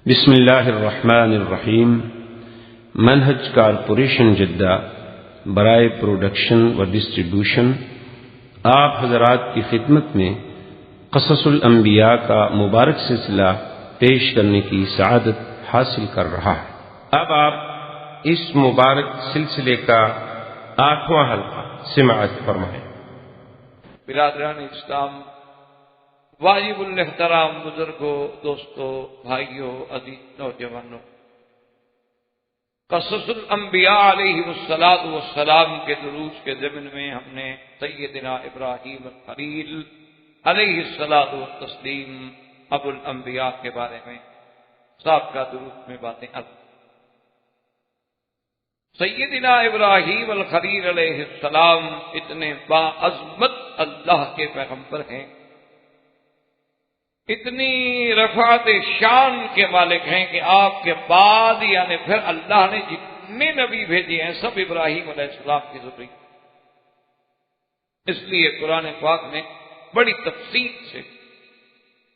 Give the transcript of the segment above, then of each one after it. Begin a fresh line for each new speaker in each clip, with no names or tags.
بسم اللہ الرحمن الرحیم۔ منہج کارپوریشن جدہ برائے پروڈکشن و ڈسٹریبیوشن آپ حضرات کی خدمت میں قصص الانبیاء کا مبارک سلسلہ پیش کرنے کی سعادت حاصل کر رہا ہے۔ اب آپ اس مبارک سلسلے کا 8واں حلقہ سماعت فرمائیں۔
برادران اسلام، واجب الاحترام بزرگوں، دوستوں، بھائیوں، عزیز نوجوانوں، قصص الانبیاء علیہ السلام کے دروس کے ضمن میں ہم نے سیدنا ابراہیم الخلیل علیہ السلام ابو الانبیاء کے بارے میں سابقہ دروس میں باتیں عرض۔ سیدنا ابراہیم الخلیل علیہ السلام اتنے باعظمت اللہ کے پیغمبر ہیں، اتنی رفعت شان کے مالک ہیں کہ آپ کے بعد یعنی پھر اللہ نے جتنے نبی بھیجے ہیں سب ابراہیم علیہ السلام کی ذریت۔ اس لیے قرآن پاک نے بڑی تفصیل سے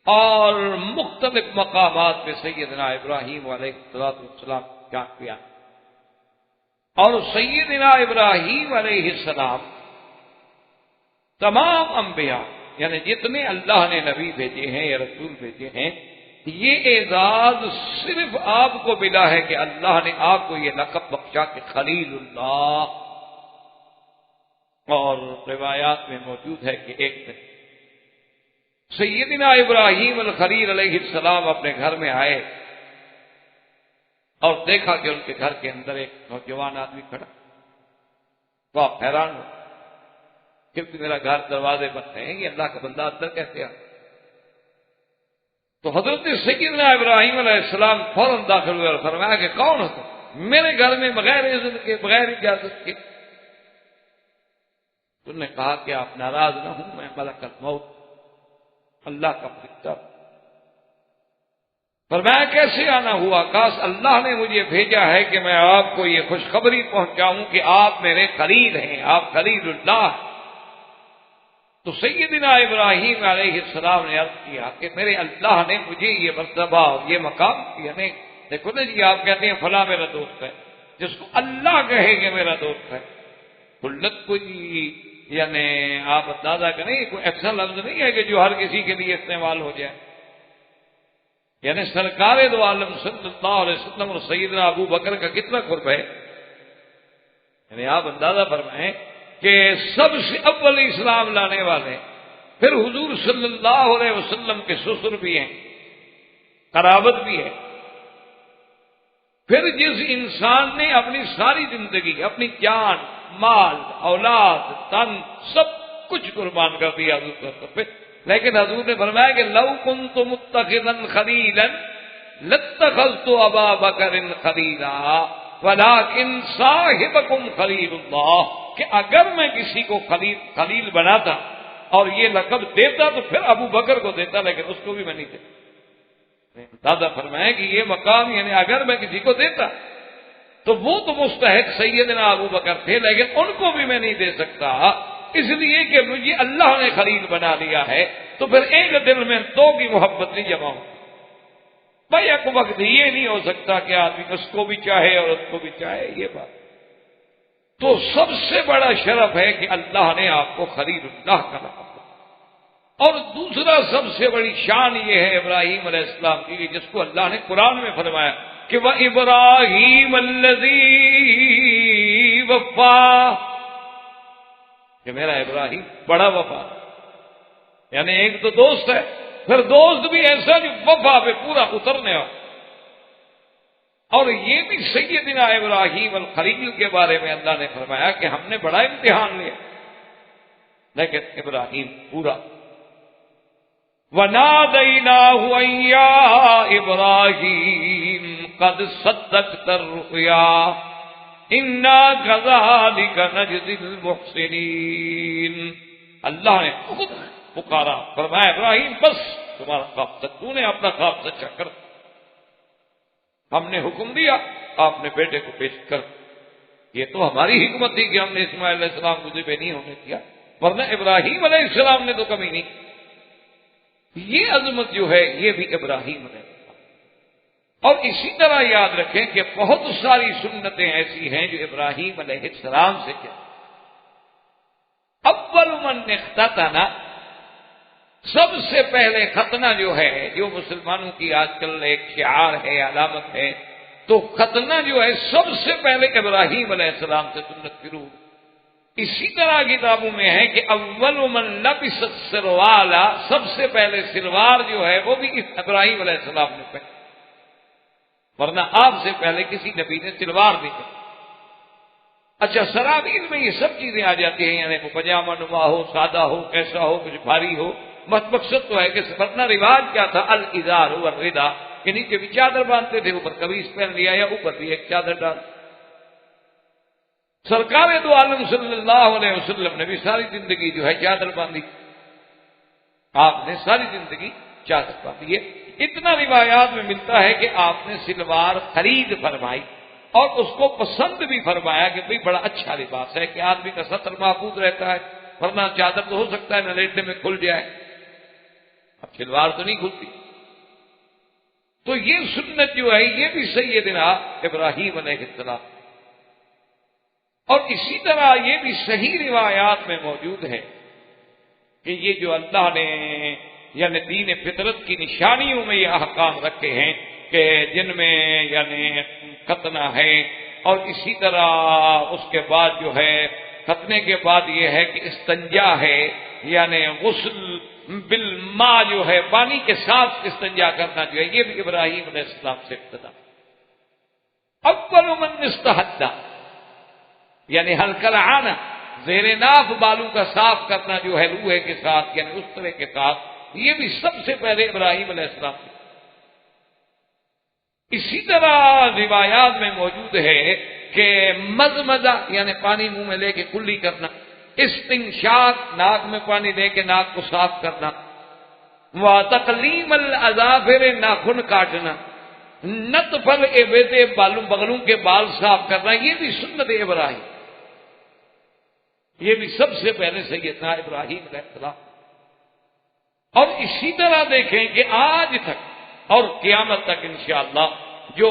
اور مختلف مقامات پہ سیدنا ابراہیم علیہ السلام کا کیا، اور سیدنا ابراہیم علیہ السلام تمام انبیاء یعنی جتنے اللہ نے نبی بھیجے ہیں یا رسول بھیجے ہیں، یہ اعزاز صرف آپ کو ملا ہے کہ اللہ نے آپ کو یہ لقب بخشا کہ خلیل اللہ۔ اور روایات میں موجود ہے کہ ایک دن سیدنا ابراہیم الخلیل علیہ السلام اپنے گھر میں آئے اور دیکھا کہ ان کے گھر کے اندر ایک نوجوان آدمی کھڑا، تو آپ حیران ہو کیونکہ میرا گھر دروازے بند ہیں، یہ اللہ کا بندہ اندر کیسے آ؟ تو حضرت سیدنا ابراہیم علیہ السلام فوراً داخل ہوئے اور فرمایا کہ کون ہو تم میرے گھر میں بغیر اذن کے بغیر اجازت کے؟ انہوں نے کہا کہ آپ ناراض نہ ہوں، میں ملک الموت اللہ کا فرشتہ۔ فرمایا کیسے آنا ہوا؟ کاش اللہ نے مجھے بھیجا ہے کہ میں آپ کو یہ خوشخبری پہنچاؤں کہ آپ میرے خلیل ہیں، آپ خلیل اللہ ہیں۔ تو سیدنا ابراہیم علیہ السلام نے عرض کیا کہ میرے اللہ نے مجھے یہ مرتبہ اور یہ مقام دیا نہیں۔ دیکھو نا جی، آپ کہتے ہیں فلاں میرا دوست ہے، جس کو اللہ کہے کہ میرا دوست ہے، خلت کوئی یعنی آپ اندازہ کریں کوئی ایسا لفظ نہیں ہے کہ جو ہر کسی کے لیے استعمال ہو جائے۔ یعنی سرکار دو عالم صلی اللہ علیہ وسلم اور سیدنا ابو بکر کا کتنا قرب ہے، یعنی آپ اندازہ فرمائیں کہ سب سے اول اسلام لانے والے، پھر حضور صلی اللہ علیہ وسلم کے سسر بھی ہیں، قرابت بھی ہے، پھر جس انسان نے اپنی ساری زندگی اپنی جان، مال، اولاد، تن سب کچھ قربان کر دیا حضور پہ، لیکن حضور نے فرمایا کہ لو کنت متخذا خلیلا لاتخذت ابا بکر خلیلا ولکن صاحبکم خلیل اللہ، کہ اگر میں کسی کو خلیل بناتا اور یہ لقب دیتا تو پھر ابو بکر کو دیتا، لیکن اس کو بھی میں نہیں دیتا۔ دادا فرمائے کہ یہ مقام یعنی اگر میں کسی کو دیتا تو وہ تو مستحق سیدنا ابو بکر تھے، لیکن ان کو بھی میں نہیں دے سکتا، اس لیے کہ مجھے اللہ نے خلیل بنا لیا ہے، تو پھر ایک دل میں دو کی محبت نہیں جمع ہو۔ بھائی ایک وقت یہ نہیں ہو سکتا کہ آدمی اس کو بھی چاہے اور اس کو بھی چاہے، یہ بات تو سب سے بڑا شرف ہے کہ اللہ نے آپ کو خلیل اللہ کا لقب دیا۔ اور دوسرا سب سے بڑی شان یہ ہے ابراہیم علیہ السلام کی، جس کو اللہ نے قرآن میں فرمایا کہ وَإِبْرَاهِيمَ الَّذِي وَفَّى، کہ میرا ابراہیم بڑا وفا، یعنی ایک تو دوست ہے، پھر دوست بھی ایسا جو وفا پہ پورا اترنے والا۔ اور یہ بھی سیدنا ابراہیم الخلیل کے بارے میں اللہ نے فرمایا کہ ہم نے بڑا امتحان لیا، لیکن ابراہیم پورا۔ وَنَادَيْنَاهُ أَن يَا إِبْرَاهِيمُ قَدْ صَدَّقْتَ الرُّؤْيَا إِنَّا كَذَلِكَ نَجْزِي الْمُحْسِنِينَ، اللہ نے خود پکارا، فرمایا ابراہیم بس تمہارا خواب سچ، تو نے اپنا خواب سچا کر، ہم نے حکم دیا آپ نے بیٹے کو پیش کر۔ یہ تو ہماری حکمت تھی کہ ہم نے اسماعیل علیہ السلام کو ذبح نہیں ہونے دیا، ورنہ ابراہیم علیہ السلام نے تو کمی نہیں۔ یہ عظمت جو ہے یہ بھی ابراہیم علیہ السلام اور اسی طرح یاد رکھیں کہ بہت ساری سنتیں ایسی ہیں جو ابراہیم علیہ السلام سے چلی۔ اول من اختتن، سب سے پہلے ختنہ جو ہے، جو مسلمانوں کی آج کل ایک شعار ہے، علامت ہے، تو ختنہ جو ہے سب سے پہلے ابراہیم علیہ السلام سے سنت شروع۔ اسی طرح کتابوں میں ہے کہ اول من لبس السروالا، سب سے پہلے سلوار جو ہے وہ بھی ابراہیم علیہ السلام نے پہنے، ورنہ آپ سے پہلے کسی نبی نے سلوار نہیں پہنی۔ اچھا، سراویل میں یہ سب چیزیں آ جاتی ہیں، یعنی وہ پجامہ نما ہو، سادہ ہو، کیسا ہو، کچھ بھاری ہو، مقصد تو ہے کہ ورنہ رواج کیا تھا، الازار والردا، کہ نیچے بھی چادر باندھتے تھے، اوپر قمیص پہن لیا یا اوپر بھی ایک چادر ڈال۔ سرکار دو عالم صلی اللہ علیہ وسلم نے بھی ساری زندگی جو ہے چادر باندھی، آپ نے ساری زندگی چادر باندھی ہے۔ اتنا روایات میں ملتا ہے کہ آپ نے سلوار خرید فرمائی اور اس کو پسند بھی فرمایا کہ بھئی بڑا اچھا لباس ہے کہ آدمی کا سطر محفوظ رہتا ہے، ورنہ چادر تو ہو سکتا ہے نہ لیٹنے میں کھل جائے، اب سلوار تو نہیں کھلتی۔ تو یہ سنت جو ہے یہ بھی سیدنا ابراہیم علیہ السلام، اور اسی طرح یہ بھی صحیح روایات میں موجود ہے کہ یہ جو اللہ نے یعنی دین فطرت کی نشانیوں میں یہ احکام رکھے ہیں کہ جن میں یعنی ختنہ ہے، اور اسی طرح اس کے بعد جو ہے ختنے کے بعد یہ ہے کہ استنجا ہے، یعنی غسل بالماء جو ہے پانی کے ساتھ استنجا کرنا جو ہے یہ بھی ابراہیم علیہ السلام سے ابتدا۔ اول من استحدہ، یعنی ہلکا آنا، زیر ناف بالوں کا صاف کرنا جو ہے روحے کے ساتھ یعنی اس طرح کے ساتھ، یہ بھی سب سے پہلے ابراہیم علیہ السلام کی۔ اسی طرح روایات میں موجود ہے کہ مزمزہ یعنی پانی منہ میں لے کے کلی کرنا، استنشاق ناک میں پانی لے کے ناک کو صاف کرنا، وتقلیم الاظافر ناخن کاٹنا، نطف الابط بالوں بغلوں کے بال صاف کرنا، یہ بھی سنت ابراہیم، یہ بھی سب سے پہلے سیدنا ابراہیم علیہ السلام۔ اور اسی طرح دیکھیں کہ آج تک اور قیامت تک انشاءاللہ جو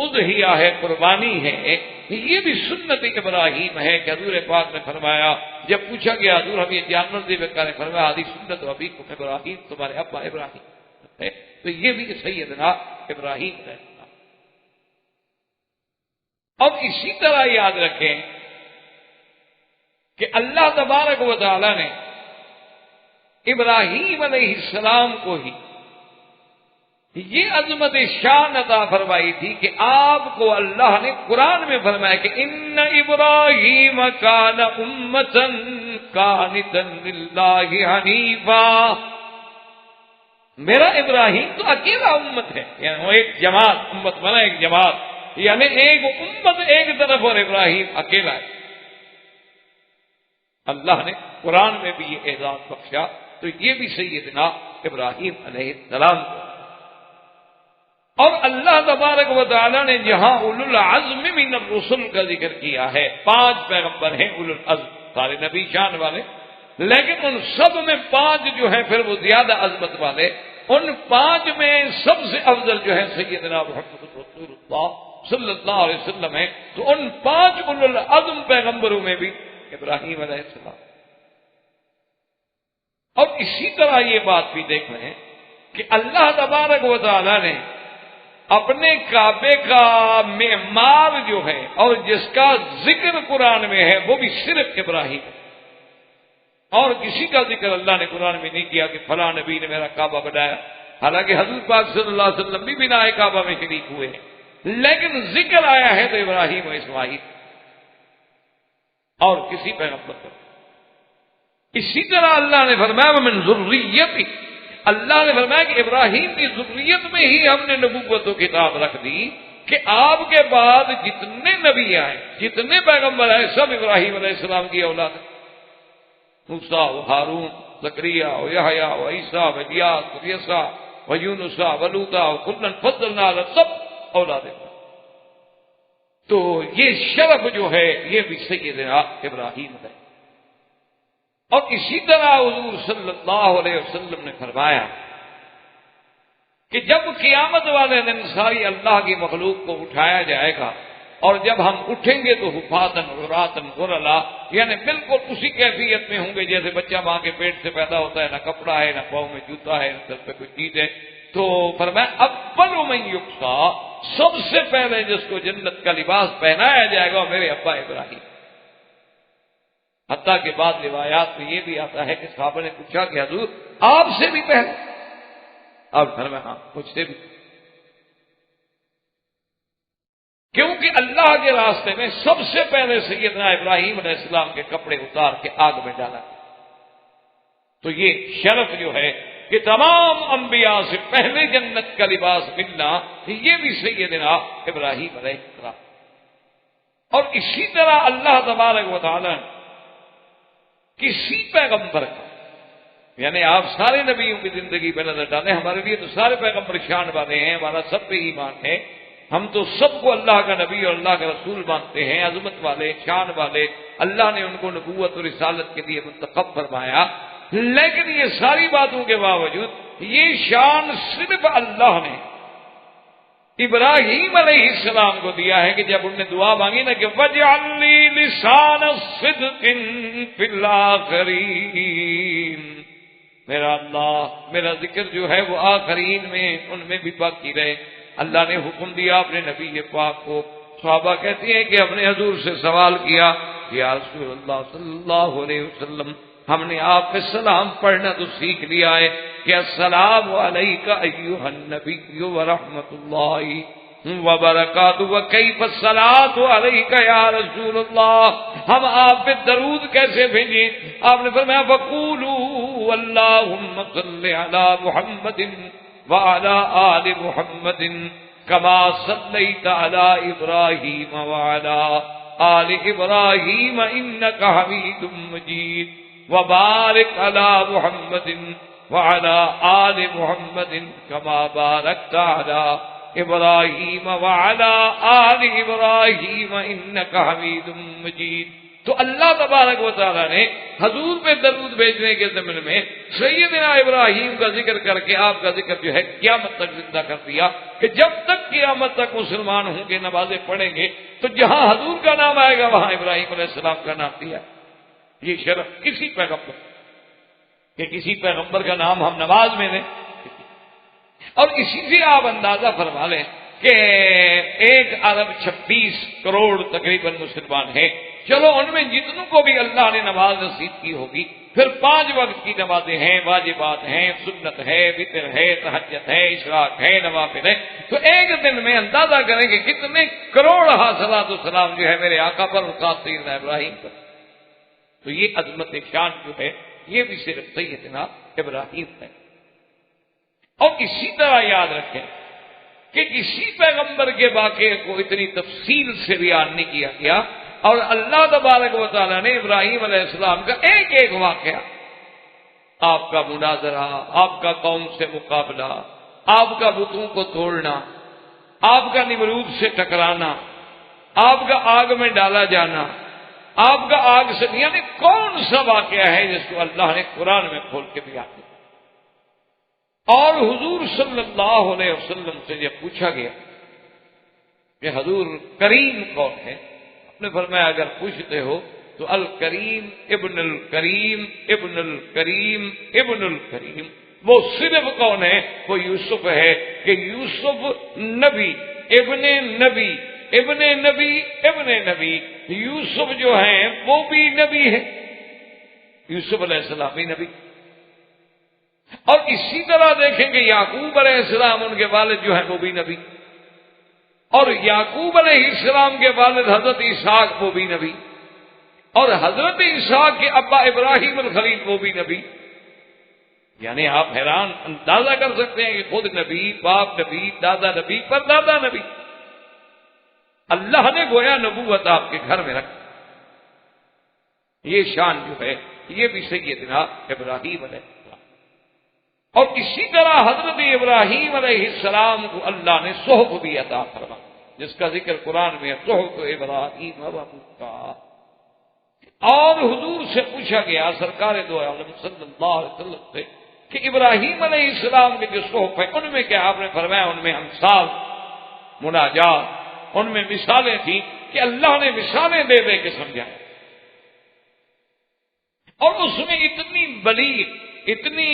اضحیہ ہے، قربانی ہے، یہ بھی سنت ابراہیم ہے کہ حضور پاک نے فرمایا، جب پوچھا گیا حضور ہم یہ جانور ذبح کریں، فرمایا حدیث سنت ابیکم ابراہیم، تمہارے ابا ابراہیم ہے، تو یہ بھی سیدنا ابراہیم ہے۔ اور اسی طرح یاد رکھیں کہ اللہ تبارک و تعالی نے ابراہیم علیہ السلام کو ہی یہ عظمت شان عطا فرمائی تھی کہ آپ کو اللہ نے قرآن میں فرمایا کہ ان ابراہیم کان امۃ قانتا للہ حنیفا، میرا ابراہیم تو اکیلا امت ہے، یعنی وہ ایک جماعت، امت بنا ایک جماعت، یعنی ایک امت ایک طرف اور ابراہیم اکیلا ہے۔ اللہ نے قرآن میں بھی یہ اعزاز بخشا، تو یہ بھی سیدنا ابراہیم علیہ السلام کو۔ اور اللہ تبارک و تعالی نے جہاں اولو العزم من الرسل کا ذکر کیا ہے، 5 پیغمبر ہیں اولو العزم، سارے نبی شان والے، لیکن ان سب میں 5 جو ہیں پھر وہ زیادہ عظمت والے، ان 5 میں سب سے افضل جو ہے سیدنا محمد رسول اللہ صلی اللہ علیہ وسلم ہے۔ تو ان 5 اولو العزم پیغمبروں میں بھی ابراہیم علیہ السلام۔ اور اسی طرح یہ بات بھی دیکھ رہے ہیں کہ اللہ تبارک و تعالی نے اپنے کعبے کا معمار جو ہے اور جس کا ذکر قرآن میں ہے وہ بھی صرف ابراہیم ہے، اور کسی کا ذکر اللہ نے قرآن میں نہیں کیا کہ فلاں نبی نے میرا کعبہ بنایا، حالانکہ حضور پاک صلی اللہ علیہ وسلم بھی بنائے کعبہ میں شریک ہوئے ہیں، لیکن ذکر آیا ہے تو ابراہیم و اسماعیل اور کسی پیغمبر پر۔ اسی طرح اللہ نے فرمایا من ذریتی، اللہ نے فرمایا کہ ابراہیم کی ذریت میں ہی ہم نے نبوت و کتاب رکھ دی کہ آپ کے بعد جتنے نبی آئے، جتنے پیغمبر آئے، سب ابراہیم علیہ السلام کی اولاد ہیں، موسیٰ و ہارون، زکریا و یحییٰ و عیسیٰ و الیاس و یسع و یونس و لوطا و کلا فضلنا علی، سب اولاد ہیں۔ تو یہ شرف جو ہے یہ بھی سیدنا ابراہیم ہے۔ اور اسی طرح حضور صلی اللہ علیہ وسلم نے فرمایا کہ جب قیامت والے دن ساری اللہ کی مخلوق کو اٹھایا جائے گا اور جب ہم اٹھیں گے تو حفاظن غراتن غرلا، یعنی بالکل اسی کیفیت میں ہوں گے جیسے بچہ ماں کے پیٹ سے پیدا ہوتا ہے، نہ کپڑا ہے، نہ پاؤں میں جوتا ہے، نہ سر پہ کوئی چیز ہے. تو فرمایا اول من یکسا، سب سے پہلے جس کو جنت کا لباس پہنایا جائے گا میرے ابا ابراہیم. حتیٰ کہ بعد روایات میں یہ بھی آتا ہے کہ صحابہ نے پوچھا کہ حضور آپ سے بھی پہلے؟ اب فرمایا ہاں مجھ سے بھی، کیونکہ اللہ کے راستے میں سب سے پہلے سیدنا ابراہیم علیہ السلام کے کپڑے اتار کے آگ میں ڈالا گیا. تو یہ شرف جو ہے کہ تمام انبیاء سے پہلے جنت کا لباس ملنا، یہ بھی سیدنا ابراہیم علیہ السلام. اور اسی طرح اللہ تبارک و تعالی کسی پیغمبر کا، یعنی آپ سارے نبیوں کی زندگی پہ نظر ڈالیں، ہمارے لیے تو سارے پیغمبر شان والے ہیں، ہمارا سب پہ ایمان ہے، ہم تو سب کو اللہ کا نبی اور اللہ کا رسول مانتے ہیں، عظمت والے، شان والے. اللہ نے ان کو نبوت اور رسالت کے لیے منتخب فرمایا. لیکن یہ ساری باتوں کے باوجود یہ شان صرف اللہ نے ابراہیم علیہ السلام کو دیا ہے کہ جب انہوں نے دعا مانگی نا کہ وَاجْعَلْ لِي لِسَانَ صِدْقٍ فِي الْآخِرِينَ، میرا اللہ میرا ذکر جو ہے وہ آخرین میں ان میں بھی باقی رہے. اللہ نے حکم دیا اپنے نبی پاک کو. صحابہ کہتے ہیں کہ اپنے حضور سے سوال کیا یا رسول اللہ صلی اللہ علیہ وسلم، ہم نے آپ پہ سلام پڑھنا تو سیکھ لیا ہے کہ السلام علیک ایھا النبی ورحمۃ اللہ وبرکاتہ وکیف الصلاۃ علیک یا رسول اللہ، ہم آپ پہ درود کیسے بھیجیں؟ آپ نے فرمایا فقولوا اللہم صل علی محمد وعلى آل محمد كما صليت على إبراهيم وعلى آل إبراهيم إنك حميد مجيد وبارك على محمد وعلى آل محمد كما باركت على إبراهيم وعلى آل إبراهيم إنك حميد مجيد. تو اللہ تبارک و تعالیٰ نے حضور پہ درود بھیجنے کے ضمن میں سیدنا ابراہیم کا ذکر کر کے آپ کا ذکر جو ہے قیامت تک زندہ کر دیا کہ جب تک قیامت تک مسلمان ہوں گے، نمازیں پڑھیں گے تو جہاں حضور کا نام آئے گا وہاں ابراہیم علیہ السلام کا نام دیا. یہ شرف کسی پیغمبر کہ کسی پیغمبر کا نام ہم نماز میں لیں. اور اسی سے آپ اندازہ فرما لیں کہ 1.26 کروڑ تقریباً مسلمان ہیں. چلو ان میں جتنوں کو بھی اللہ نے نماز نصیب کی ہوگی، پھر 5 وقت کی نمازیں ہیں، واجبات ہیں، سنت ہے، وتر ہے، تہجد ہے، اشراق ہے، نوافل ہے، تو ایک دن میں اندازہ کریں کہ کتنے کروڑ صلاۃ و سلام جو ہے میرے آقا پر اور خاص سیدنا ابراہیم پر. تو یہ عظمت شان جو ہے یہ بھی صرف سیدنا ابراہیم ہے. اور اسی طرح یاد رکھیں کہ کسی پیغمبر کے واقعے کو اتنی تفصیل سے بیان نہیں کیا گیا، اور اللہ تبارک و تعالیٰ نے ابراہیم علیہ السلام کا ایک ایک واقعہ، آپ کا مناظرہ، آپ کا قوم سے مقابلہ، آپ کا بتوں کو توڑنا، آپ کا نمرود سے ٹکرانا، آپ کا آگ میں ڈالا جانا، آپ کا آگ سے، یعنی کون سا واقعہ ہے جس کو اللہ نے قرآن میں کھول کے بیان کیا. اور حضور صلی اللہ علیہ وسلم سے جب پوچھا گیا کہ حضور کریم کون ہے، نے فرمایا اگر پوچھتے ہو تو الکریم ابن الکریم ابن الکریم ابن الکریم. وہ صرف کون ہے؟ وہ یوسف ہے کہ یوسف نبی ابن نبی ابن نبی ابن نبی. یوسف جو ہیں وہ بھی نبی ہے، یوسف علیہ السلام بھی نبی. اور اسی طرح دیکھیں کہ یعقوب علیہ السلام ان کے والد جو ہیں وہ بھی نبی، اور یعقوب علیہ السلام کے والد حضرت اسحاق وہ بھی نبی، اور حضرت اسحاق کے ابا ابراہیم الخلیل وہ بھی نبی. یعنی آپ حیران اندازہ کر سکتے ہیں کہ خود نبی، باپ نبی، دادا نبی، پر دادا نبی. اللہ نے گویا نبوت آپ کے گھر میں رکھ. یہ شان جو ہے یہ بھی سیدنا ابراہیم علیہ السلام. اور اسی طرح حضرت ابراہیم علیہ السلام کو اللہ نے صحف بھی عطا فرما، جس کا ذکر قرآن میں صحف ابراہیم و موسیٰ. اور حضور سے پوچھا گیا سرکار دو عالم صلی اللہ علیہ وسلم سے کہ ابراہیم علیہ السلام کے جو صحف ہیں ان میں کیا آپ نے فرمایا ان میں امثال مناجات، ان میں مثالیں تھیں کہ اللہ نے مثالیں دے دے کے سمجھایا، اور اس میں اتنی بلیغ اتنی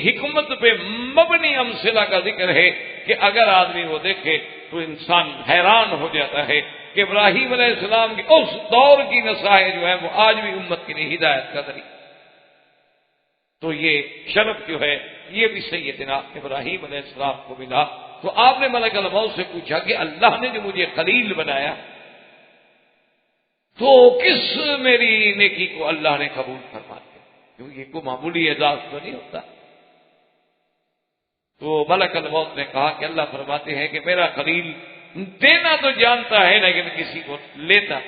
حکمت پہ مبنی امثلہ کا ذکر ہے کہ اگر آدمی وہ دیکھے تو انسان حیران ہو جاتا ہے کہ ابراہیم علیہ السلام کی اس دور کی نصائح جو ہے وہ آج بھی امت کے لیے ہدایت کا ذریعہ۔ تو یہ شرف جو ہے یہ بھی سیدنا ابراہیم علیہ السلام کو ملا۔ تو آپ نے ملک الموت سے پوچھا کہ اللہ نے جو مجھے خلیل بنایا تو کس میری نیکی کو اللہ نے قبول فرما دیا، کیونکہ یہ کوئی معمولی اعزاز تو نہیں ہوتا۔ تو ملک الموت نے کہا کہ اللہ فرماتے ہیں کہ میرا خلیل دینا تو جانتا ہے لیکن کسی کو لیتا،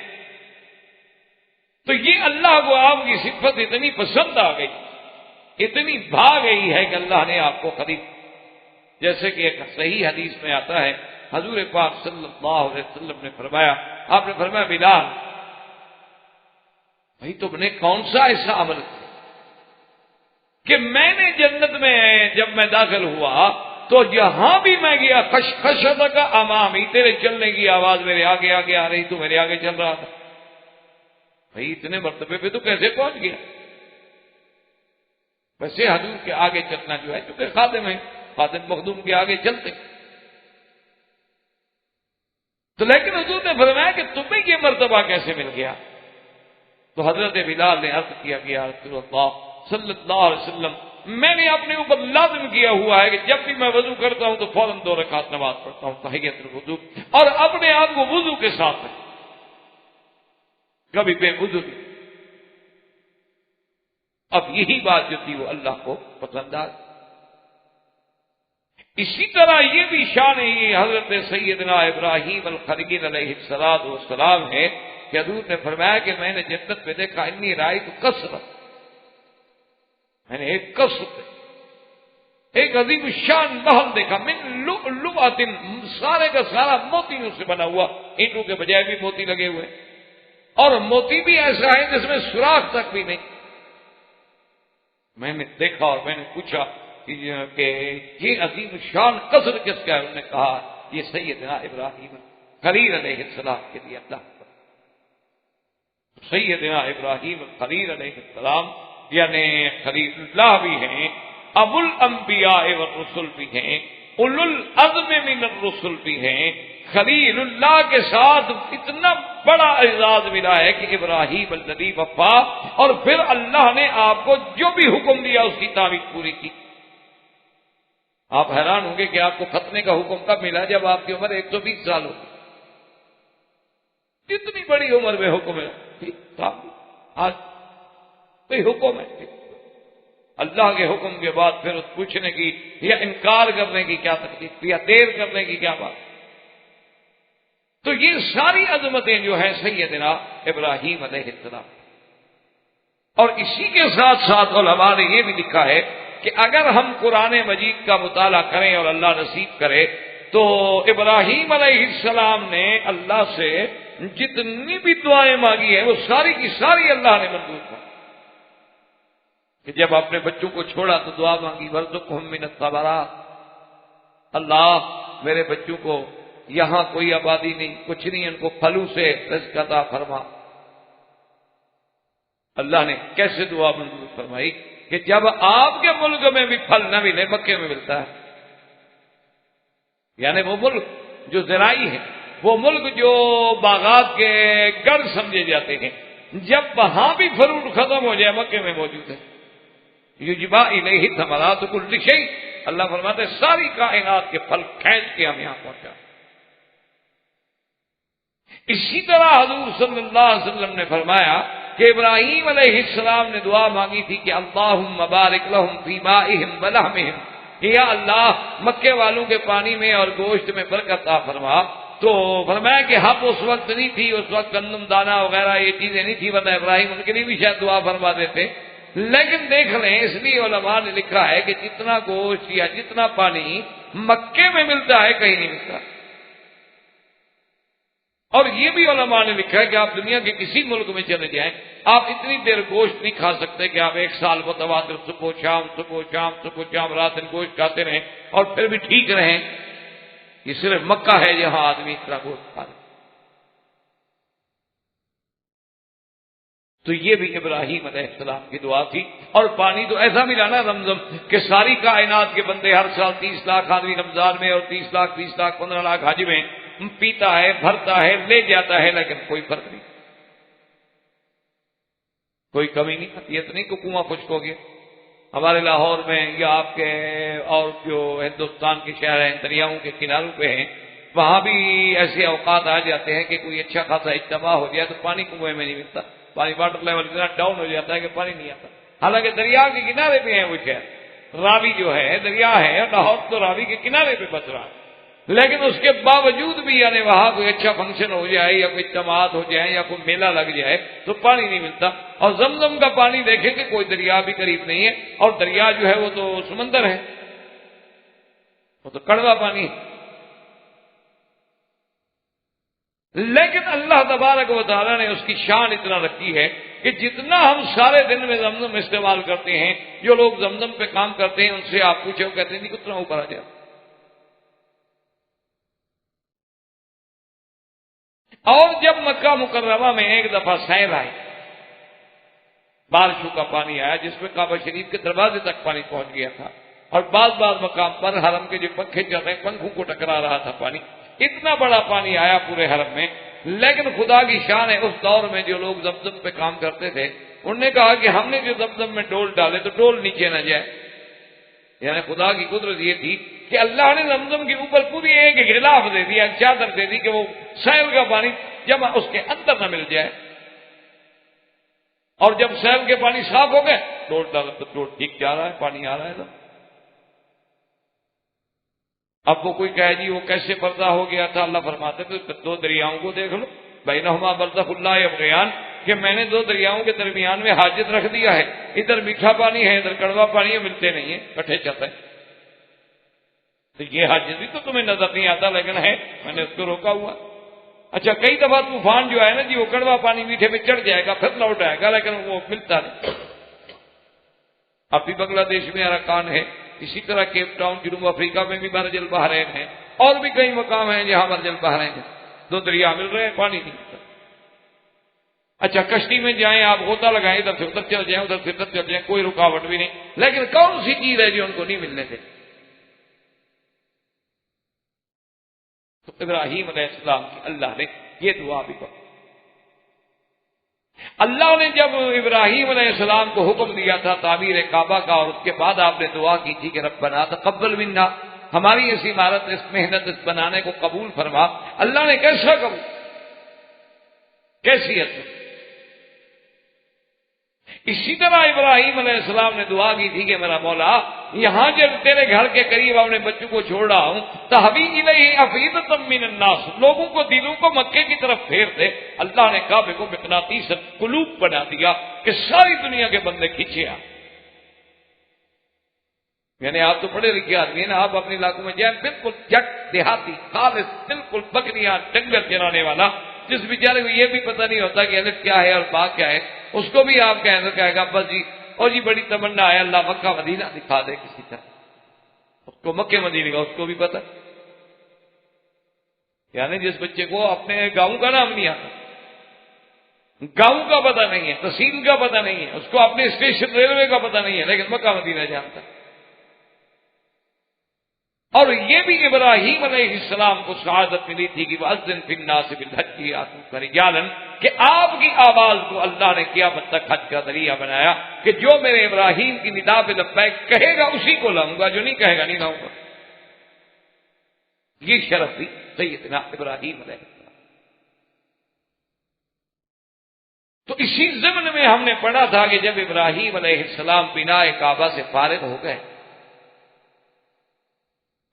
تو یہ اللہ کو آپ کی صفت اتنی پسند آ گئی، اتنی بھا گئی ہے کہ اللہ نے آپ کو خلیل، جیسے کہ ایک صحیح حدیث میں آتا ہے حضور پاک صلی اللہ علیہ وسلم نے فرمایا، آپ نے فرمایا بلال بھائی تم نے کون سا ایسا عمل کیا کہ میں نے جنت میں جب میں داخل ہوا تو جہاں بھی میں گیا خشخشت کا امامی، تیرے چلنے کی آواز میرے آگے آگے آ رہی، تو میرے آگے چل رہا تھا۔ بھائی اتنے مرتبے پہ تو کیسے پہنچ گیا؟ ویسے حضور کے آگے چلنا جو ہے چونکہ خادم ہے، خادم مخدوم کے آگے چلتے، تو لیکن حضور نے فرمایا کہ تمہیں یہ مرتبہ کیسے مل گیا؟ تو حضرت بلال نے عرض کیا کہ یا رسول اللہ صلی اللہ علیہ وسلم، میں نے اپنے اوپر لازم کیا ہوا ہے کہ جب بھی میں وضو کرتا ہوں تو فوراً 2 رکعت نماز پڑھتا ہوں تحیۃ الوضو، اور اپنے آپ کو وضو کے ساتھ ہے، کبھی بے وضو نہیں۔ اب یہی بات جو تھی وہ اللہ کو پسند آئی۔ اسی طرح یہ بھی شان ہے حضرت سیدنا ابراہیم الخلیل علیہ السلام ہے کہ حضور نے فرمایا کہ میں نے جنت میں دیکھا انی رائے تو کثرت، میں نے ایک کثرت ایک عظیم شان محل دیکھا، من لؤلؤۃ، سارے کا سارا موتیوں سے بنا ہوا، اینٹوں کے بجائے بھی موتی لگے ہوئے، اور موتی بھی ایسا ہے جس میں سوراخ تک بھی نہیں۔ میں نے دیکھا اور میں نے پوچھا کہ یہ عظیم شان قصر کس کا ہے؟ انہوں نے کہا یہ سیدنا ابراہیم خلیل علیہ السلام کے لیے اللہ کا۔ سیدنا ابراہیم خلیل علیہ السلام یعنی خلیل اللہ بھی ہیں، ابو الانبیاء والرسل بھی ہیں، اولو العزم من الرسل بھی ہیں۔ خلیل اللہ کے ساتھ اتنا بڑا اعزاز ملا ہے کہ ابراہیم الذی وفا، اور پھر اللہ نے آپ کو جو بھی حکم دیا اس کی تعمیل پوری کی۔ آپ حیران ہوں گے کہ آپ کو ختنے کا حکم کب ملا؟ جب آپ کی عمر 120 سال ہوگی، اتنی بڑی عمر میں حکم ہے، آج کوئی حکم ہے اللہ کے حکم کے بعد پھر پوچھنے کی یا انکار کرنے کی کیا تکلیف یا دیر کرنے کی کیا بات؟ تو یہ ساری عظمتیں جو ہیں سیدنا ابراہیم علیہ السلام، اور اسی کے ساتھ ساتھ علماء نے یہ بھی لکھا ہے کہ اگر ہم قرآن مجید کا مطالعہ کریں اور اللہ نصیب کرے تو ابراہیم علیہ السلام نے اللہ سے جتنی بھی دعائیں مانگی ہیں وہ ساری کی ساری اللہ نے منظور کر، کہ جب اپنے بچوں کو چھوڑا تو دعا مانگی وارزقہم من الثمرات، اللہ میرے بچوں کو یہاں کوئی آبادی نہیں، کچھ نہیں، ان کو پھلوں سے رزق عطا فرما۔ اللہ نے کیسے دعا منظور فرمائی کہ جب آپ کے ملک میں بھی پھل نہ ملے مکے میں ملتا ہے، یعنی وہ ملک جو زراعی ہے، وہ ملک جو باغات کے گڑھ سمجھے جاتے ہیں، جب وہاں بھی فروٹ ختم ہو جائے مکے میں موجود ہے۔ یجبا الیہ ثمرات کل شیء، اللہ فرماتے ہیں ساری کائنات کے پھل کھینچ کے ہم یہاں پہنچا۔ اسی طرح حضور صلی اللہ علیہ وسلم نے فرمایا کہ ابراہیم علیہ السلام نے دعا مانگی تھی کہ اللہم بارک لہم فی مائہم ولحمہم، یا اللہ مکے والوں کے پانی میں اور گوشت میں برکت عطا فرما۔ تو فرمایا کہ ہم اس وقت نہیں تھی، اس وقت گندم دانہ وغیرہ یہ چیزیں نہیں تھی، ورنہ ابراہیم ان کے لیے بھی شاید دعا فرما دیتے، لیکن دیکھ لیں اس لیے علماء نے لکھا ہے کہ جتنا گوشت یا جتنا پانی مکے میں ملتا ہے کہیں نہیں ملتا۔ اور یہ بھی علماء نے لکھا ہے کہ آپ دنیا کے کسی ملک میں چلے جائیں، آپ اتنی دیر گوشت نہیں کھا سکتے کہ آپ ایک سال متواتر صبح شام رات دن گوشت کھاتے رہیں اور پھر بھی ٹھیک رہیں۔ یہ صرف مکہ ہے جہاں آدمی اتنا گوشت کھا رہے۔ تو یہ بھی ابراہیم علیہ السلام کی دعا تھی۔ اور پانی تو ایسا ملا نا زمزم کہ ساری کائنات کے بندے ہر سال 30 لاکھ آدمی رمضان میں اور 30 لاکھ 15 لاکھ حج میں پیتا ہے، بھرتا ہے، لے جاتا ہے، لیکن کوئی فرق نہیں، کوئی کمی نہیں آتی۔ یہ تو نہیں کہ کنواں خشک ہو گیا۔ ہمارے لاہور میں یا آپ کے اور جو ہندوستان کے شہر ہیں دریاؤں کے کناروں پہ ہیں، وہاں بھی ایسے اوقات آ جاتے ہیں کہ کوئی اچھا خاصا اجتماع ہو جائے تو پانی کنویں میں نہیں ملتا، پانی واٹر لیول اتنا ڈاؤن ہو جاتا ہے کہ پانی نہیں آتا۔ حالانکہ دریا کے کنارے پہ ہیں وہ شہر، راوی جو ہے دریا ہے، لاہور تو راوی کے کنارے پہ بس رہا ہے، لیکن اس کے باوجود بھی یعنی وہاں کوئی اچھا فنکشن ہو جائے یا کوئی اجتماعات ہو جائیں یا کوئی میلہ لگ جائے تو پانی نہیں ملتا۔ اور زمزم کا پانی دیکھیں کہ کوئی دریا بھی قریب نہیں ہے، اور دریا جو ہے وہ تو سمندر ہے، وہ تو کڑوا پانی ہے۔ لیکن اللہ تبارک و تعالیٰ نے اس کی شان اتنا رکھی ہے کہ جتنا ہم سارے دن میں زمزم استعمال کرتے ہیں، جو لوگ زمزم پہ کام کرتے ہیں ان سے آپ پوچھے وہ کہتے ہیں نہیں کتنا اوپر آ جائے۔ اور جب مکہ مکرمہ میں ایک دفعہ سیل آئی، بارشوں کا پانی آیا جس میں کعبہ شریف کے دروازے تک پانی پہنچ گیا تھا، اور بعض مقام پر حرم کے جو پنکھے چل رہے ہیں پنکھوں کو ٹکرا رہا تھا پانی، اتنا بڑا پانی آیا پورے حرم میں۔ لیکن خدا کی شان ہے اس دور میں جو لوگ زمزم پہ کام کرتے تھے انہوں نے کہا کہ ہم نے جو زمزم میں ڈول ڈالے تو ڈول نیچے نہ جائے، یعنی خدا کی قدرت یہ تھی کہ اللہ نے زمزم کے اوپر پوری ایک غلاف دے دیا، چادر دے دی کہ وہ سیل کا پانی جب اس کے اندر نہ مل جائے، اور جب سیل کے پانی صاف ہو گئے ڈول ڈالا تو ڈول ٹھیک جا رہا ہے، پانی آ رہا ہے۔ اب وہ کوئی کہے جی وہ کیسے پردہ ہو گیا تھا، اللہ فرماتے تو دو دریاؤں کو دیکھ لو، بینہما برزخ لا یبغیان، کہ میں نے دو دریاؤں کے درمیان میں حاجت رکھ دیا ہے، ادھر میٹھا پانی ہے ادھر کڑوا پانی ہے، ملتے نہیں ہیں، کٹھے چلتے ہیں۔ تو یہ حاجت بھی تو تمہیں نظر نہیں آتا لیکن ہے، میں نے اس کو روکا ہوا۔ اچھا کئی دفعہ طوفان جو ہے نا جی وہ کڑوا پانی میٹھے میں چڑھ جائے گا پھر لوٹ آئے گا لیکن وہ ملتا نہیں۔ اب بھی بنگلہ دیش میں اراکان ہے، اسی طرح کیپ ٹاؤن جنوب افریقہ میں بھی مرج البحرین ہے، اور بھی کئی مقام ہیں جہاں مرج البحرین ہے، دو دریا مل رہے ہیں پانی نہیں ملتا۔ اچھا کشتی میں جائیں آپ غوطہ لگائیں ادھر سے ادھر چل جائیں ادھر سے ادھر چل جائیں کوئی رکاوٹ بھی نہیں، لیکن کون سی چیز ہے جو ان کو نہیں ملنے دے؟ تو ابراہیم علیہ السلام کی اللہ نے یہ دعا بھی پڑھی۔ اللہ نے جب ابراہیم علیہ السلام کو حکم دیا تھا تعمیر کعبہ کا، اور اس کے بعد آپ نے دعا کی تھی کہ ربنا تقبل منا، ہماری اس عمارت اس محنت اس بنانے کو قبول فرما، اللہ نے کیسا قبول، کیسی حد؟ اسی طرح ابراہیم علیہ السلام نے دعا کی تھی کہ میرا مولا یہاں جب تیرے گھر کے قریب اپنے بچوں کو چھوڑ رہا ہوں تحوی الیہ افیدۃ من الناس، لوگوں کو دلوں کو مکے کی طرف پھیر دے۔ اللہ نے کعبے کو مقناطیس قلوب بنا دیا کہ ساری دنیا کے بندے کھینچے آ۔ یعنی آپ تو پڑھے لکھے آدمی ہیں نا، آپ اپنے علاقوں میں جائیں بالکل جٹ دیہاتی خالص بالکل بکریاں ڈنگر چرانے والا، جس بیچارے کو یہ بھی پتہ نہیں ہوتا کہ الف کیا ہے اور با کیا ہے، اس کو بھی آپ کہے گا بس جی اور جی بڑی تمنا ہے اللہ مکہ مدینہ دکھا دے کسی طرح، اس کو مکے مدینہ کا اس کو بھی پتہ، یعنی جس بچے کو اپنے گاؤں کا نام نہیں آتا، گاؤں کا پتہ نہیں ہے، تحصیل کا پتہ نہیں ہے، اس کو اپنے اسٹیشن ریلوے کا پتہ نہیں ہے، لیکن مکہ مدینہ جانتا ہے۔ اور یہ بھی ابراہیم علیہ السلام کو سعادت ملی تھی کہ وَأَذِّن فِي النَّاسِ بِالْحَجِّ يَأْتُوكَ رِجَالًا، کہ آپ کی آواز کو اللہ نے قیامت تک حج کا ذریعہ بنایا کہ جو میرے ابراہیم کی ندا پہ لبیک کہے گا اسی کو لاؤں گا، جو نہیں کہے گا نہیں لاؤں گا۔ یہ شرف بھی سیدنا ابراہیم علیہ السلام۔ تو اسی ضمن میں ہم نے پڑھا تھا کہ جب ابراہیم علیہ السلام بناء کعبہ سے فارغ ہو گئے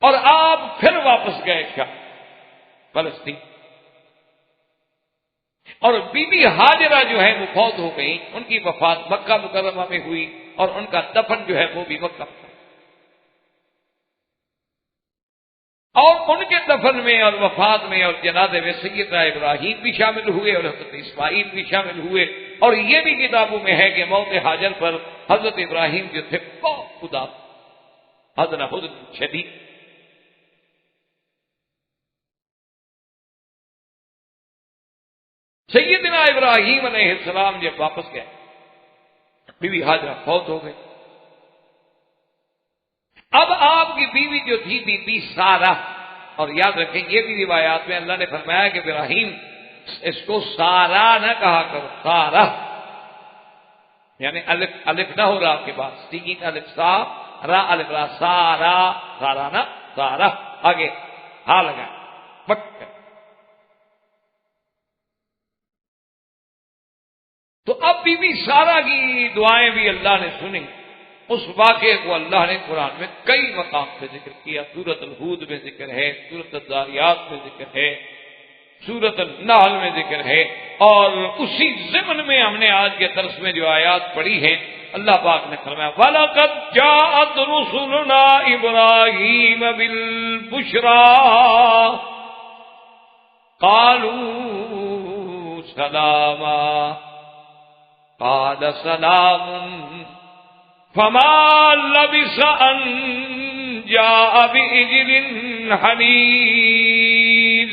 اور آپ پھر واپس گئے شام فلسطین، اور بی بی ہاجرہ جو ہے وہ فوت ہو گئی، ان کی وفات مکہ مکرمہ میں ہوئی اور ان کا دفن جو ہے وہ بھی مکہ میں۔ اور ان کے دفن میں اور وفات میں اور جنازے میں سیدنا ابراہیم بھی شامل ہوئے اور حضرت اسماعیل بھی شامل ہوئے. اور یہ بھی کتابوں میں ہے کہ موت حاجر پر حضرت ابراہیم جو تھے بہت اداس، حزن شدید. سیدنا ابراہیم علیہ السلام جب واپس گئے، بیوی حاجرہ فوت ہو گئے. اب آپ کی بیوی جو تھی بی بی سارہ، اور یاد رکھیں یہ بھی روایات میں اللہ نے فرمایا کہ ابراہیم اس کو سارہ نہ کہا کرو، سارہ یعنی الف الف نہ ہو رہا آپ کے پاس، سین الف سا را الف را، سارہ سارہ نہ سارہ، آگے ہا لگا پک. تو اب بی بی سارہ کی دعائیں بھی اللہ نے سنی. اس واقعے کو اللہ نے قرآن میں کئی مقام پہ ذکر کیا. سورۃ الہود میں ذکر ہے، سورۃ الذاریات میں ذکر ہے، سورۃ النحل میں ذکر ہے. اور اسی ضمن میں ہم نے آج کے درس میں جو آیات پڑھی ہیں، اللہ پاک نے فرمایا وَلَقَدْ جَاءَتْ رُسُلُنَا إِبْرَاهِيمَ بِالْبُشْرَىٰ قَالُوا سَلَامًا قَالَ سَلَامٌ فَمَا لَبِثَ أَن جَاءَ بِعِجْلٍ حَنِيذٍ.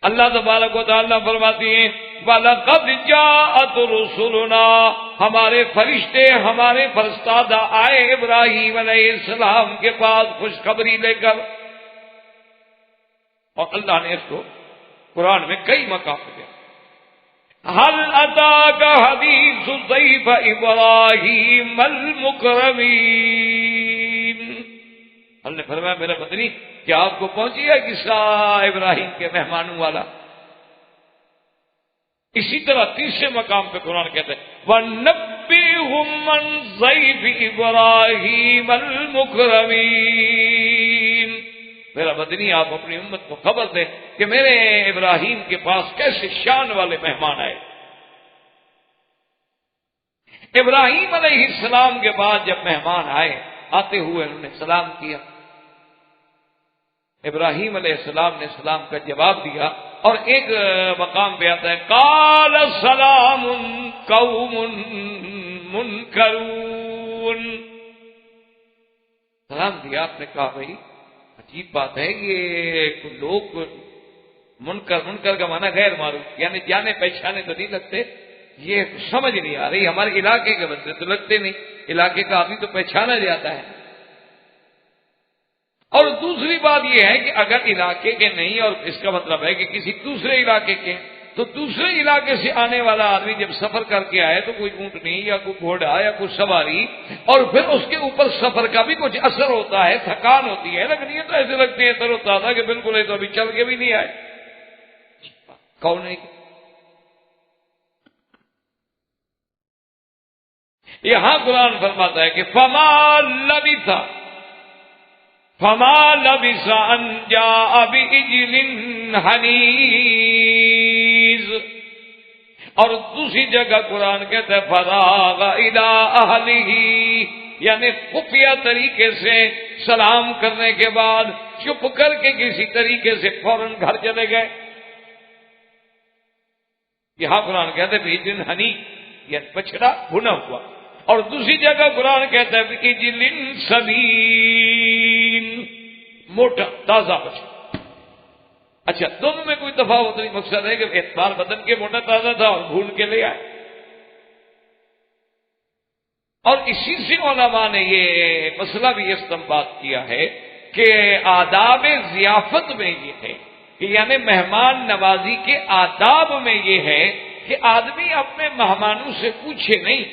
اللہ تبارک و تعالیٰ فرماتی ہیں وَلَقَدْ جَاءَتْ رُسُلُنَا، ہمارے فرشتے ہمارے فرستادہ آئے ابراہیم علیہ السلام کے پاس خوشخبری لے کر. اور اللہ نے اس کو قرآن میں کئی مقام پہ دیا. هل أتاك حديث ضيف إبراهيم المكرمين. اللہ نے فرمایا میرا بدنی کیا آپ کو پہنچی ہے قصہ ابراہیم کے مہمانوں والا. اسی طرح تیسرے مقام پہ قرآن کہتے ہیں وَنَبِّئْهُمْ عَنْ ضَيْفِ إِبْرَاهِيمَ الْمُكْرَمِينَ. میرا بدنی آپ اپنی امت کو خبر دیں کہ میرے ابراہیم کے پاس کیسے شان والے مہمان آئے. ابراہیم علیہ السلام کے بعد جب مہمان آئے، آتے ہوئے انہوں نے سلام کیا. ابراہیم علیہ السلام نے سلام کا جواب دیا. اور ایک مقام پہ آتا ہے قال سلام قوم منکرون. سلام دیا، آپ نے کہا بھائی عجیب بات ہے کہ لوگ منکر کا معنی غیر معروف، یعنی جانے پہچانے تو نہیں لگتے. یہ سمجھ نہیں آ رہی، ہمارے علاقے کے بندے تو لگتے نہیں، علاقے کا آدمی تو پہچانا جاتا ہے. اور دوسری بات یہ ہے کہ اگر علاقے کے نہیں، اور اس کا مطلب ہے کہ کسی دوسرے علاقے کے، تو دوسرے علاقے سے آنے والا آدمی جب سفر کر کے آئے تو کوئی اونٹنی یا کوئی گھوڑا یا کوئی سواری، اور پھر اس کے اوپر سفر کا بھی کچھ اثر ہوتا ہے، تھکان ہوتی ہے، لگنی ہے تو ایسے لگتے ہیں تر و تازہ کہ بالکل ہے تو ابھی چل کے بھی نہیں آئے. کون ہے؟ یہاں قرآن فرماتا ہے کہ فما لبث ان جاء بعجل حنیذ. اور دوسری جگہ قرآن کہتا ہے فراغ الی اہلہ، یعنی خفیہ طریقے سے سلام کرنے کے بعد چپ کر کے کسی طریقے سے فوراً گھر چلے گئے. یہاں قرآن کہتا ہے بعجل حنیذ یعنی بچڑا بھنا ہوا. اور دوسری جگہ قرآن کہتا ہے بعجل سمین، موٹا تازہ بچڑا. اچھا دونوں میں کوئی تفاوت نہیں، مقصد ہے کہ اعتبار بدن کے موٹا تازہ تھا اور بھون کے لے آئے. اور اسی سے علماء نے یہ مسئلہ بھی استنباط کیا ہے کہ آداب ضیافت میں یہ ہے کہ یعنی مہمان نوازی کے آداب میں یہ ہے کہ آدمی اپنے مہمانوں سے پوچھے نہیں،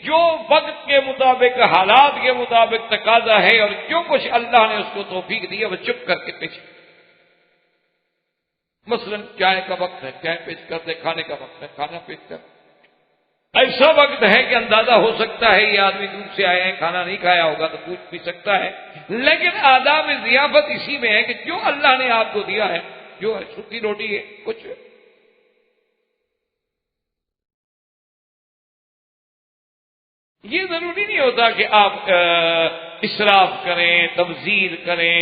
جو وقت کے مطابق حالات کے مطابق تقاضا ہے اور جو کچھ اللہ نے اس کو توفیق دی وہ چپ کر کے پیش. مثلا چائے کا وقت ہے چائے پیش کرتے، کھانے کا وقت ہے کھانا پیش کر. ایسا وقت ہے کہ اندازہ ہو سکتا ہے یہ آدمی دور سے آئے ہیں، کھانا نہیں کھایا ہوگا تو پوچھ بھی سکتا ہے. لیکن آداب ضیافت اسی میں ہے کہ جو اللہ نے آپ کو دیا ہے، جو ہے سوکھی روٹی ہے کچھ، یہ ضروری نہیں ہوتا کہ آپ اسراف کریں، تبذیر کریں،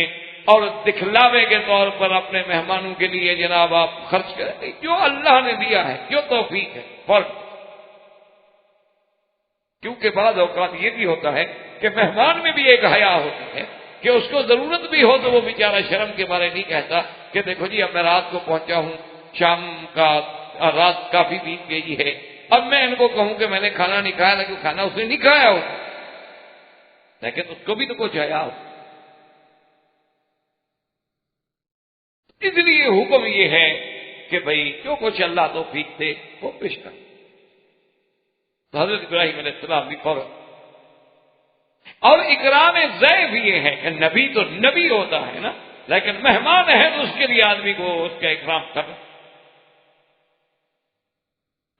اور دکھلاوے کے طور پر اپنے مہمانوں کے لیے جناب آپ خرچ کریں، جو اللہ نے دیا ہے، جو توفیق ہے فرق. کیونکہ بعض اوقات یہ بھی ہوتا ہے کہ مہمان میں بھی ایک حیا ہوتی ہے کہ اس کو ضرورت بھی ہو تو وہ بیچارہ شرم کے بارے نہیں کہتا کہ دیکھو جی اب میں رات کو پہنچا ہوں، شام کا رات کافی بیت گئی ہے، اب میں ان کو کہوں کہ میں نے کھانا نہیں کھایا، لیکن کھانا اس نے نہیں کھایا ہو، لیکن اس کو بھی تو کچھ حیا ہو. اس لیے حکم یہ ہے کہ بھئی جو کچھ اللہ توفیق دے وہ پیش کر. تو حضرت ابراہیم علیہ السلام بھی فوراً. اور اکرام ضیف یہ ہے کہ نبی تو نبی ہوتا ہے نا، لیکن مہمان ہے تو اس کے لیے آدمی کو اس کا اکرام کرنا.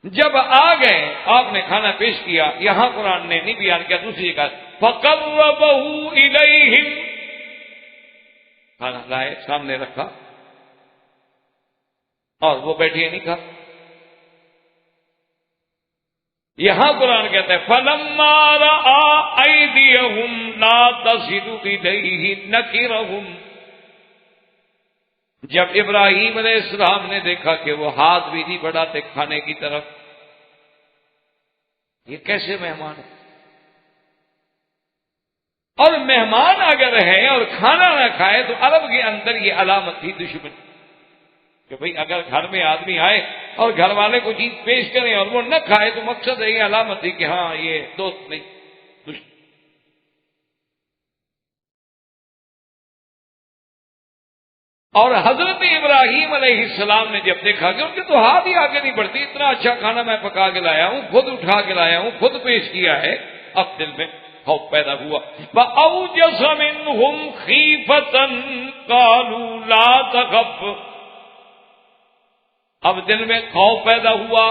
جب آ گئے آپ نے کھانا پیش کیا، یہاں قرآن نے نہیں بیان کیا، دوسری جگہ فَقَرَّبَهُ إِلَيْهِمْ، کھانا لائے سامنے رکھا اور وہ بیٹھے نہیں کھا. یہاں قرآن کہتا ہے فَلَمَّا رَأَىٰ أَيْدِيَهُمْ لَا تَصِلُ إِلَيْهِ نَكِرَهُمْ، جب ابراہیم علیہ السلام نے دیکھا کہ وہ ہاتھ بھی نہیں بڑھاتے کھانے کی طرف، یہ کیسے مہمان ہے؟ اور مہمان اگر ہے اور کھانا نہ کھائے تو عرب کے اندر یہ علامت تھی دشمن کہ بھئی اگر گھر میں آدمی آئے اور گھر والے کو چیز پیش کریں اور وہ نہ کھائے تو مقصد ہے یہ علامت تھی کہ ہاں یہ دوست نہیں دشمن. اور حضرت ابراہیم علیہ السلام نے جب دیکھا کہ ان کے تو ہاتھ ہی آگے نہیں بڑھتی، اتنا اچھا کھانا میں پکا کے لایا ہوں، خود اٹھا کے لایا ہوں، خود پیش کیا ہے، اب دل میں خوف پیدا ہوا. وَأَوْجَسَ مِنْهُمْ خِيفَةً قَالُوا لَا تَخَفْ، اب دل میں خوف پیدا ہوا،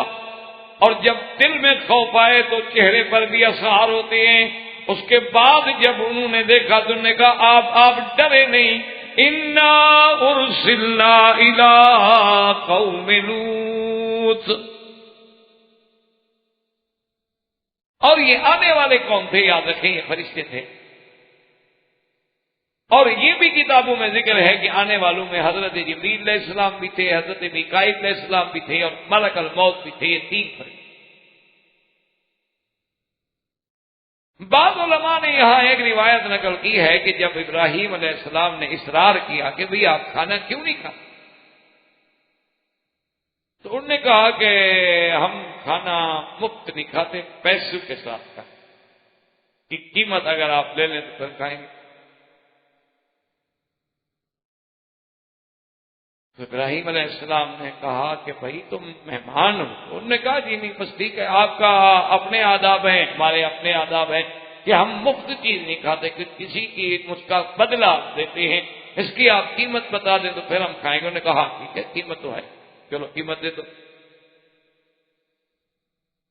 اور جب دل میں خوف آئے تو چہرے پر بھی اثار ہوتے ہیں. اس کے بعد جب انہوں نے دیکھا تو انہوں نے کہا آپ ڈرے نہیں، اِنَّا أُرْسِلْنَا إِلَىٰ قَوْمِ لُوطٍ. اور یہ آنے والے کون تھے؟ یاد رکھیں یہ فرشتے تھے. اور یہ بھی کتابوں میں ذکر ہے کہ آنے والوں میں حضرت جبریل علیہ السلام بھی تھے، حضرت میکائیل علیہ السلام بھی تھے، اور ملک الموت بھی تھے. یہ تین فرشتے. بعض علماء نے یہاں ایک روایت نقل کی ہے کہ جب ابراہیم علیہ السلام نے اصرار کیا کہ بھئی آپ کھانا کیوں نہیں کھاتے، تو انہوں نے کہا کہ ہم کھانا مفت نہیں کھاتے، پیسوں کے ساتھ کھاتے، کی قیمت اگر آپ لے لیں تو پھر کھائیں گے. تو ابراہیم علیہ السلام نے کہا کہ بھائی تم مہمان ہو. انہوں نے کہا جی نہیں بس ٹھیک ہے، آپ کا اپنے آداب ہیں، ہمارے اپنے آداب ہیں کہ ہم مفت چیز نہیں کھاتے، کہ کسی کی اس کا بدلہ دیتے ہیں، اس کی آپ قیمت بتا دیں تو پھر ہم کھائیں گے. انہوں نے کہا ٹھیک ہے قیمت تو ہے، چلو قیمت دے دو.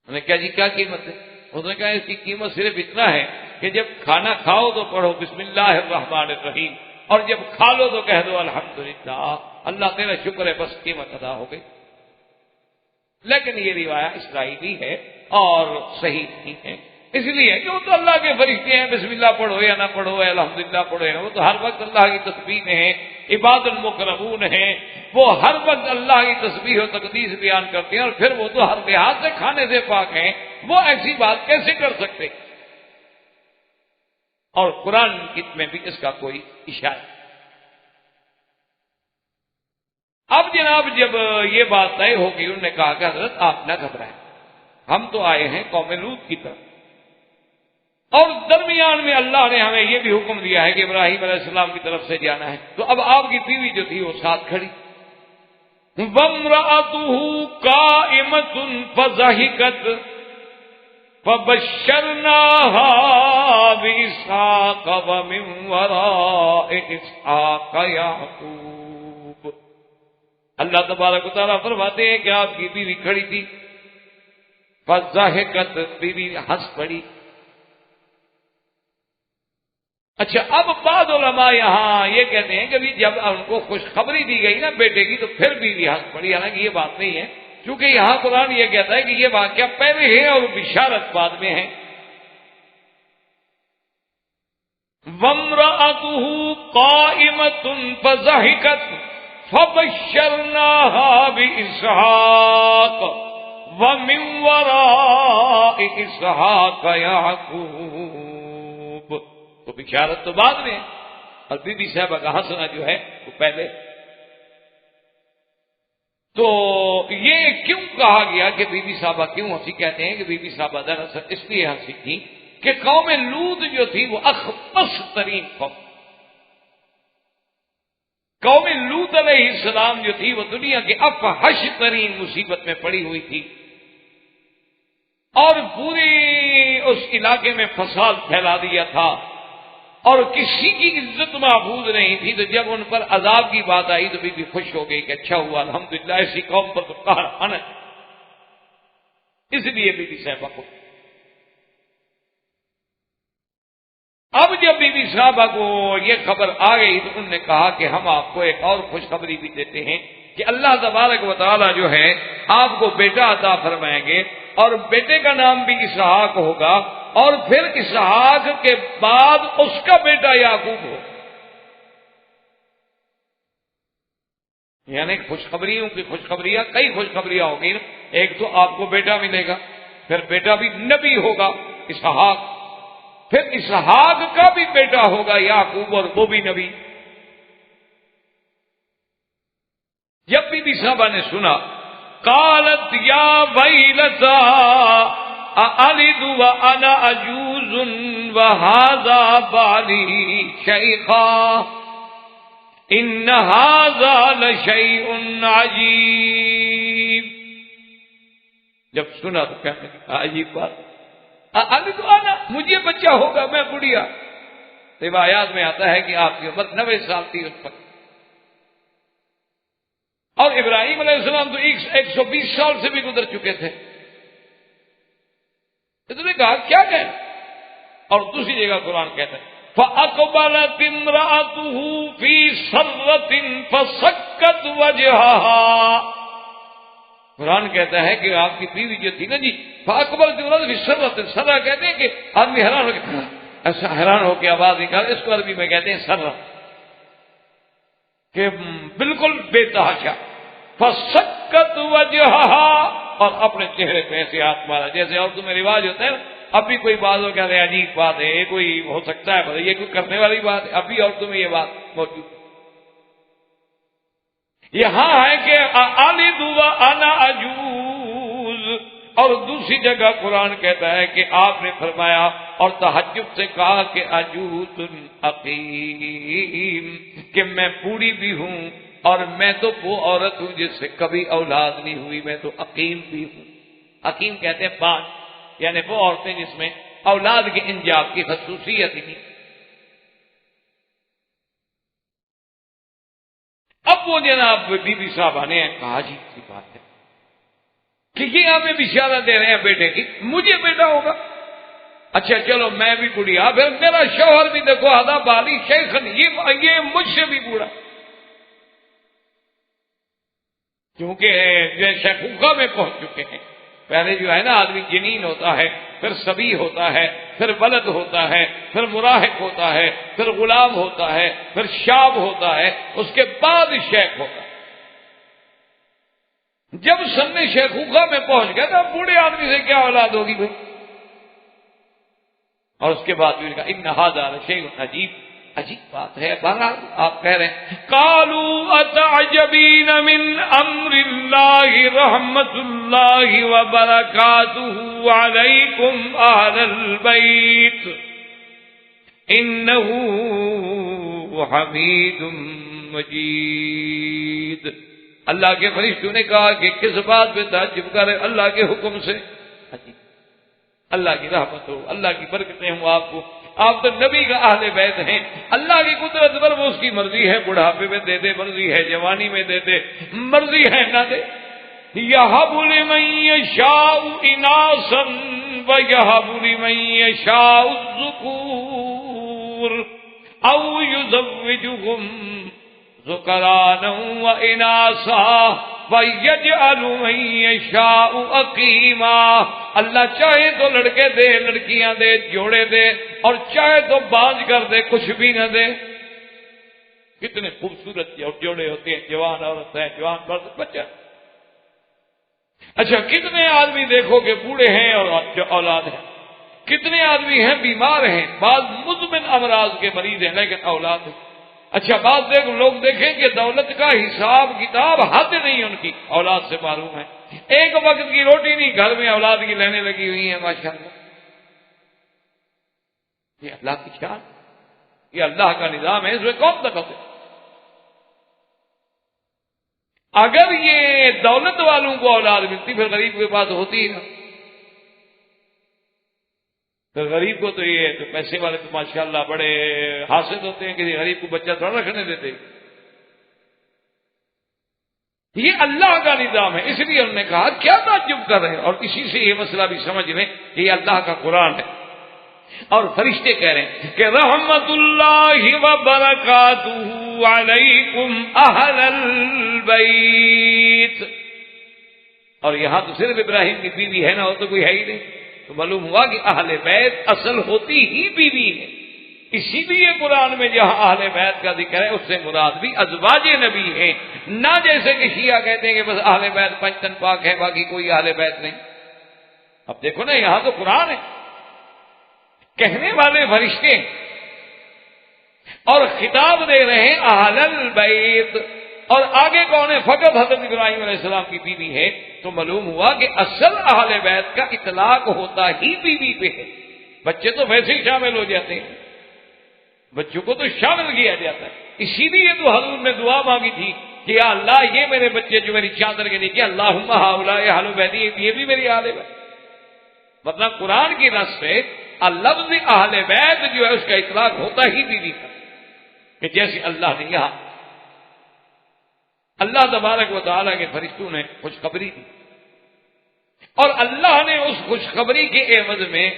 انہوں نے کہا جی کیا قیمت ہے؟ انہوں نے کہا اس کی قیمت صرف اتنا ہے کہ جب کھانا کھاؤ تو پڑھو بسم اللہ الرحمن الرحیم، اور جب کھا لو تو کہہ دو الحمدللہ، اللہ تیرا شکر ہے، بس قیمت ادا ہو گئی. لیکن یہ روایت اسرائیلی ہے اور صحیح نہیں ہے، اس لیے کہ وہ تو اللہ کے فرشتے ہیں، بسم اللہ پڑھو یا نہ پڑھو، الحمدللہ پڑھو یا نہ، وہ تو ہر وقت اللہ کی تسبیح میں ہیں، عباد المکرمون ہیں، وہ ہر وقت اللہ کی تسبیح و تقدیس بیان کرتے ہیں، اور پھر وہ تو ہر لحاظ سے کھانے سے پاک ہیں، وہ ایسی بات کیسے کر سکتے؟ اور قرآن میں بھی اس کا کوئی اشارہ. اب جناب جب یہ بات طے ہو گئی، انہوں نے کہا کہ حضرت آپ نہ گھبرائیں، ہم تو آئے ہیں قوم لوط کی طرف، اور درمیان میں اللہ نے ہمیں یہ بھی حکم دیا ہے کہ ابراہیم علیہ السلام کی طرف سے جانا ہے. تو اب آپ کی بیوی جو تھی وہ ساتھ کھڑی. وَامْرَأَتُهُ قَائِمَةٌ فَضَحِكَتْ فَبَشَّرْنَاهَا بِإِسْحَاقَ وَمِنْ وَرَاءِ إِسْحَاقَ يَعْقُوبَ. اللہ تبارک و تعالیٰ فرماتے ہیں کہ آپ کی بیوی کھڑی تھی، فَضَحِكَتْ، بیوی ہنس پڑی. اچھا اب بعض علماء یہاں یہ کہتے ہیں کہ جب ان کو خوشخبری دی گئی نا بیٹے کی تو پھر بیوی ہنس پڑی، حالانکہ یہ بات نہیں ہے، کیونکہ یہاں قرآن یہ کہتا ہے کہ یہ واقعہ پہلے ہے اور بشارت بعد میں ہے. وامرأته قائمة فضحكت فبشرناها بإسحاق ومن وراء إسحاق يعقوب. تو بشارت تو بعد میں اور بی بی صاحبہ کا ہنسنا جو ہے وہ پہلے. تو یہ کیوں کہا گیا کہ بی بی صاحبہ کیوں ہنسی؟ کہتے ہیں کہ بی بی صاحبہ دراصل اس لیے ہنسی تھی کہ قوم لوط جو تھی وہ اخبث ترین قوم لوط علیہ السلام جو تھی وہ دنیا کے افحش ترین مصیبت میں پڑی ہوئی تھی اور پوری اس علاقے میں فساد پھیلا دیا تھا اور کسی کی عزت محفوظ نہیں تھی. تو جب ان پر عذاب کی بات آئی تو بھی خوش ہو گئی کہ اچھا ہوا الحمدللہ ایسی قوم پر تو قہر آنا. اس لیے بی بی صاحبہ کو اب جب بی بی صاحبہ کو یہ خبر آ گئی تو انہوں نے کہا کہ ہم آپ کو ایک اور خوشخبری بھی دیتے ہیں کہ اللہ تبارک و تعالی جو ہے آپ کو بیٹا عطا فرمائیں گے اور بیٹے کا نام بھی اسحاق ہوگا اور پھر اسحاق کے بعد اس کا بیٹا یعقوب ہو. یعنی خوشخبریوں کی خوشخبریاں کئی خوشخبریاں ہوگی نا. ایک تو آپ کو بیٹا ملے گا، پھر بیٹا بھی نبی ہوگا اسحاق، پھر اسحاق کا بھی بیٹا ہوگا یعقوب اور وہ بھی نبی. جب بی صاحبہ نے سنا قالت یا ویلتا أألد وأنا عجوز وهذا بالي شيخا إن هذا لشيء عجيب. جب سنا تو کہنے لگا عجیب بات، أألد وأنا مجھے بچہ ہوگا میں بڑھیا. روایات میں آتا ہے کہ آپ کی عمر 90 سال تھی اس پر، اور ابراہیم علیہ السلام تو 120 سال سے بھی گزر چکے تھے. تو نے کہا کیا کہنا؟ اور دوسری جگہ قرآن کہتا ہے فَأَقْبَلَتِ امْرَأَتُهُ فِي سَرَّةٍ فَسَكَّتْ وَجْهَهَا. قرآن کہتا ہے کہ آپ کی بیوی جو تھی نا جی فَأَقْبَلَتِ امْرَأَتُهُ فِي سَرَّةٍ. سرہ کہتے ہیں کہ آدمی حیران ہو کے ایسا حیران ہو کے آواز نکال، اس کو عربی میں کہتے ہیں سرہ، کہ بالکل بے تحاشا. فَسَكَّتْ وَجْهَهَا، اور اپنے چہرے پہ ایسے ہاتھ مارا جیسے عورتوں میں رواج ہوتا ہے. اب بھی کوئی بات ہو کہتے ہیں عجیب بات ہے، یہ کوئی ہو سکتا ہے یہ کوئی کرنے والی بات ہے. اب بھی عورتوں میں یہ بات موجود ہے. یہاں ہے کہ آلد وانا عجوز، اور دوسری جگہ قرآن کہتا ہے کہ آپ نے فرمایا اور تہجد سے کہا کہ عجوز عقیم، کہ میں بوڑھی بھی ہوں اور میں تو وہ عورت ہوں جس سے کبھی اولاد نہیں ہوئی، میں تو عقیم بھی ہوں. عقیم کہتے ہیں بانج، یعنی وہ عورتیں جس میں اولاد کے انجاب کی خصوصیت ہی نہیں. اب وہ جناب بی بی صاحبہ نے کہا جی کی بات ہے کہ یہ ہمیں بشارت دے رہے ہیں بیٹے کی، مجھے بیٹا ہوگا. اچھا چلو میں بھی بڑھیا، پھر میرا شوہر بھی دیکھو آدھا بالی شیخن، یہ مجھ سے بھی بوڑھا، کیونکہ جو شیخوخہ میں پہنچ چکے ہیں. پہلے جو ہے نا آدمی جنین ہوتا ہے، پھر صبی ہوتا ہے، پھر ولد ہوتا ہے، پھر مراہق ہوتا ہے، پھر غلام ہوتا ہے، پھر شاب ہوتا ہے، اس کے بعد شیخ ہوتا ہے. جب سن شیخوخہ میں پہنچ گیا تو بوڑھے آدمی سے کیا اولاد ہوگی بھائی. اور اس کے بعد بھی کہا ان ھذا لشیء عجیب، عجیب بات ہے. بہرحال آپ کہہ رہے ہیں قالوا اتعجبین من امر اللہ رحمت اللہ وبرکاتہ علیکم اہل البیت انہ حمید مجید. اللہ کے فرشتوں نے کہا کہ کس بات پہ تعجب کر رہے؟ اللہ کے حکم سے. اللہ کی رحمت ہو، اللہ کی برکتیں ہوں آپ کو، آپ تو نبی کا اہل بیت ہیں. اللہ کی قدرت پر وہ اس کی مرضی ہے، بڑھاپے میں دے دے، مرضی ہے جوانی میں دے دے، مرضی ہے نہ دے. یہب لمن یشاء اناثا ویہب لمن یشاء الذکور او یزوجہم ذکرانا واناثا وَيَجْعَلُ مَن يَشَاءُ عَقِيمًا، اللہ چاہے تو لڑکے دے، لڑکیاں دے، جوڑے دے، اور چاہے تو باز کر دے، کچھ بھی نہ دے۔ کتنے خوبصورت جوڑے ہوتے ہیں، جوان عورت ہے، جوان مرد، بچہ۔ اچھا کتنے آدمی دیکھو کہ بوڑھے ہیں اور اولاد ہے، کتنے آدمی ہیں بیمار ہیں، بعض مزمن امراض کے مریض ہیں لیکن اولاد ہے۔ اچھا بعض لوگ دیکھیں کہ دولت کا حساب کتاب حد نہیں ان کی، اولاد سے معلوم ہے۔ ایک وقت کی روٹی نہیں، گھر میں اولاد کی لینے لگی ہوئی ہیں ماشاءاللہ۔ یہ اللہ کی شان، یہ اللہ کا نظام ہے، اس میں کون دخل ہے؟ اگر یہ دولت والوں کو اولاد ملتی پھر غریب کے پاس ہوتی ہی نہ، پھر غریب کو تو یہ تو پیسے والے تو ماشاءاللہ بڑے حاسد ہوتے ہیں کہ غریب کو بچہ تھوڑا رکھنے دیتے۔ یہ اللہ کا نظام ہے، اس لیے انہوں نے کہا کیا تعجب کر رہے ہیں، اور اسی سے یہ مسئلہ بھی سمجھ لیں کہ یہ اللہ کا قرآن ہے۔ اور فرشتے کہہ رہے ہیں کہ رحمت اللہ وبرکاتہ علیکم اہل البیت، اور یہاں تو صرف ابراہیم کی بیوی ہے نا، وہ تو کوئی ہے ہی نہیں، تو معلوم ہوا کہ اہل بیت اصل ہوتی ہی بیوی ہے۔ اسی لیے قرآن میں جہاں اہل بیت کا ذکر ہے اس سے مراد بھی ازواج نبی ہیں، نہ جیسے کہ شیعہ کہتے ہیں کہ بس اہل بیت پنجتن پاک ہے باقی کوئی اہل بیت نہیں۔ اب دیکھو نا یہاں تو قرآن ہے، کہنے والے فرشتے اور خطاب دے رہے ہیں اہل البیت، اور آگے کون ہے؟ فقط حضرت ابراہیم علیہ السلام کی بیوی ہے، تو معلوم ہوا کہ اصل اہل بیت کا اطلاق ہوتا ہی بیوی پہ ہے۔ بچے تو ویسے ہی شامل ہو جاتے ہیں، بچوں کو تو شامل کیا جاتا ہے۔ اسی لیے تو حضور نے دعا مانگی تھی کہ یا اللہ یہ میرے بچے جو میری چادر کے نیچے، اللہم ہؤلاء اہل بیتی، یہ بھی میری اہل بیت۔ مطلب قرآن کی نص سے لفظ اہل بیت جو ہے اس کا اطلاق ہوتا ہی بیوی کا، کہ جیسے اللہ نے یہاں اللہ تبارک و تعالیٰ کے فرشتوں نے خوشخبری دی، اور اللہ نے اس خوشخبری کے عوض میں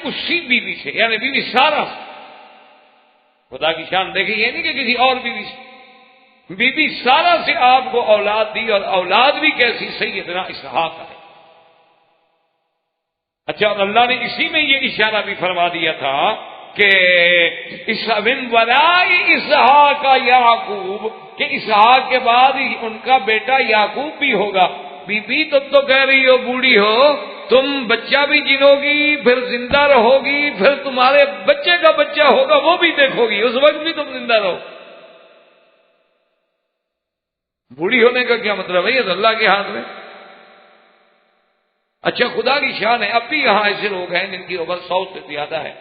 اسی بیوی سے، یعنی بیوی سارہ سے، خدا کی شان دیکھیں، یہ نہیں کہ کسی اور بیوی سے، بیوی سارہ سے آپ کو اولاد دی، اور اولاد بھی کیسی؟ سیدنا اسحاق ہے۔ اچھا، اور اللہ نے اسی میں یہ اشارہ بھی فرما دیا تھا کہ من وراء اسحاق یعقوب، کہ اسحاق کے بعد ان کا بیٹا یعقوب بھی ہوگا۔ بی بی تم تو کہہ رہی ہو بوڑھی ہو، تم بچہ بھی جنو گی، پھر زندہ رہو گی، پھر تمہارے بچے کا بچہ ہوگا وہ بھی دیکھو گی، اس وقت بھی تم زندہ رہو۔ بوڑھی ہونے کا کیا مطلب ہے؟ یہ تو اللہ کے ہاتھ میں۔ اچھا خدا کی شان ہے، اب بھی یہاں ایسے لوگ ہیں جن کی عمر 100 سے زیادہ ہے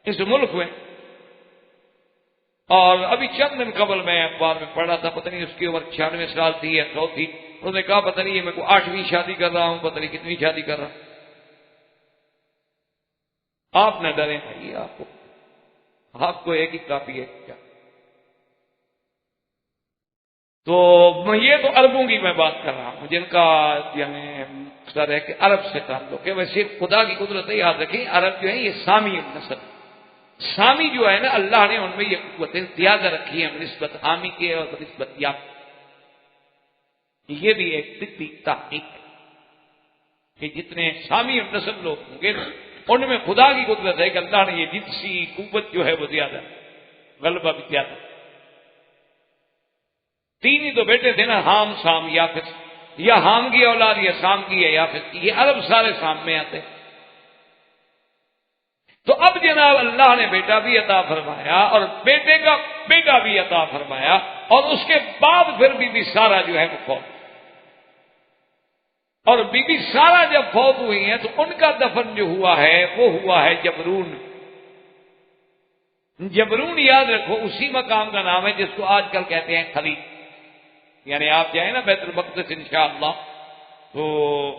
اس ملک میں، اور ابھی چند دن قبل میں اخبار میں پڑھا تھا، پتہ نہیں اس کی عمر 96 سال تھی یا 100 تھی، انہوں نے کہا پتہ نہیں یہ میں کو 8ویں شادی کر رہا ہوں، پتہ نہیں کتنی شادی کر رہا ہوں۔ آپ نہ ڈریں بھائی، آپ کو ایک ہی کافی ہے کیا؟ تو یہ تو عربوں کی میں بات کر رہا ہوں جن کا یعنی مقصد ہے کہ عرب سے تعلق ہے۔ ویسے خدا کی قدرت ہے، یاد رکھیں عرب جو ہے یہ سامی نسل، سامی جو ہے نا اللہ نے ان میں یہ قوتیں زیادہ رکھی ہیں نسبت عامی کے اور نسبت یا، یہ بھی ایک طبی تحقیق ہے کہ جتنے سامی نسل لوگ ہوں گے ان میں خدا کی قدرت ہے کہ اللہ نے یہ جنسی قوت جو ہے وہ زیادہ، غلبہ بھی زیادہ۔ 3 ہی تو بیٹے تھے نا، حام سام یافس، یا حام کی اولاد یا سام کی ہے یافس کی، یہ عرب سارے سام میں آتے۔ تو اب جناب اللہ نے بیٹا بھی عطا فرمایا اور بیٹے کا بیٹا بھی عطا فرمایا، اور اس کے بعد پھر بی بی سارہ جو ہے وہ فوت، اور بی بی سارہ جب فوت ہوئی ہیں تو ان کا دفن جو ہوا ہے وہ ہوا ہے جبرون۔ جبرون یاد رکھو اسی مقام کا نام ہے جس کو آج کل کہتے ہیں خلیل، یعنی آپ جائیں نا بیت المقدس انشاءاللہ تو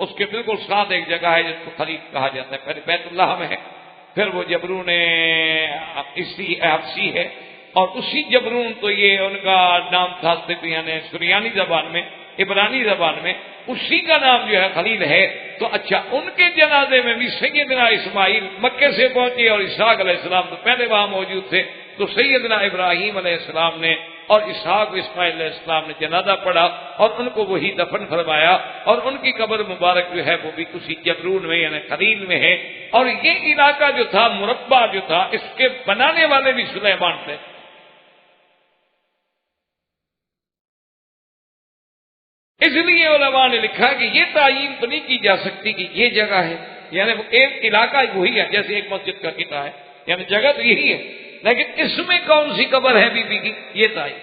اس کے بالکل ساتھ ایک جگہ ہے جس کو خلیل کہا جاتا ہے، پہلے بیت اللہ میں ہے، پھر وہ جبرون حبشی ہے، اور اسی جبرون تو یہ ان کا نام تھا یعنی سریانی زبان میں، عبرانی زبان میں اسی کا نام جو ہے خلیل ہے۔ تو اچھا ان کے جنازے میں بھی سیدنا اسماعیل مکے سے پہنچے اور اسحاق علیہ السلام تو پہلے وہاں موجود تھے، تو سیدنا ابراہیم علیہ السلام نے اور اسحاق و اسماعیل علیہ السلام نے جنازہ پڑھا اور ان کو وہی دفن فرمایا، اور ان کی قبر مبارک جو ہے وہ بھی اسی جبرون میں یعنی خلیل میں ہے۔ اور یہ علاقہ جو تھا، مربع جو تھا، اس کے بنانے والے بھی سلیمان تھے۔ اس لیے علماء نے لکھا کہ یہ تعین تو نہیں کی جا سکتی کہ یہ جگہ ہے، یعنی وہ ایک علاقہ وہی ہے، جیسے ایک مسجد کا قطعہ ہے، یعنی جگہ تو یہی ہے، لیکن اس میں کون سی قبر ہے بی بی کی یہ تعین،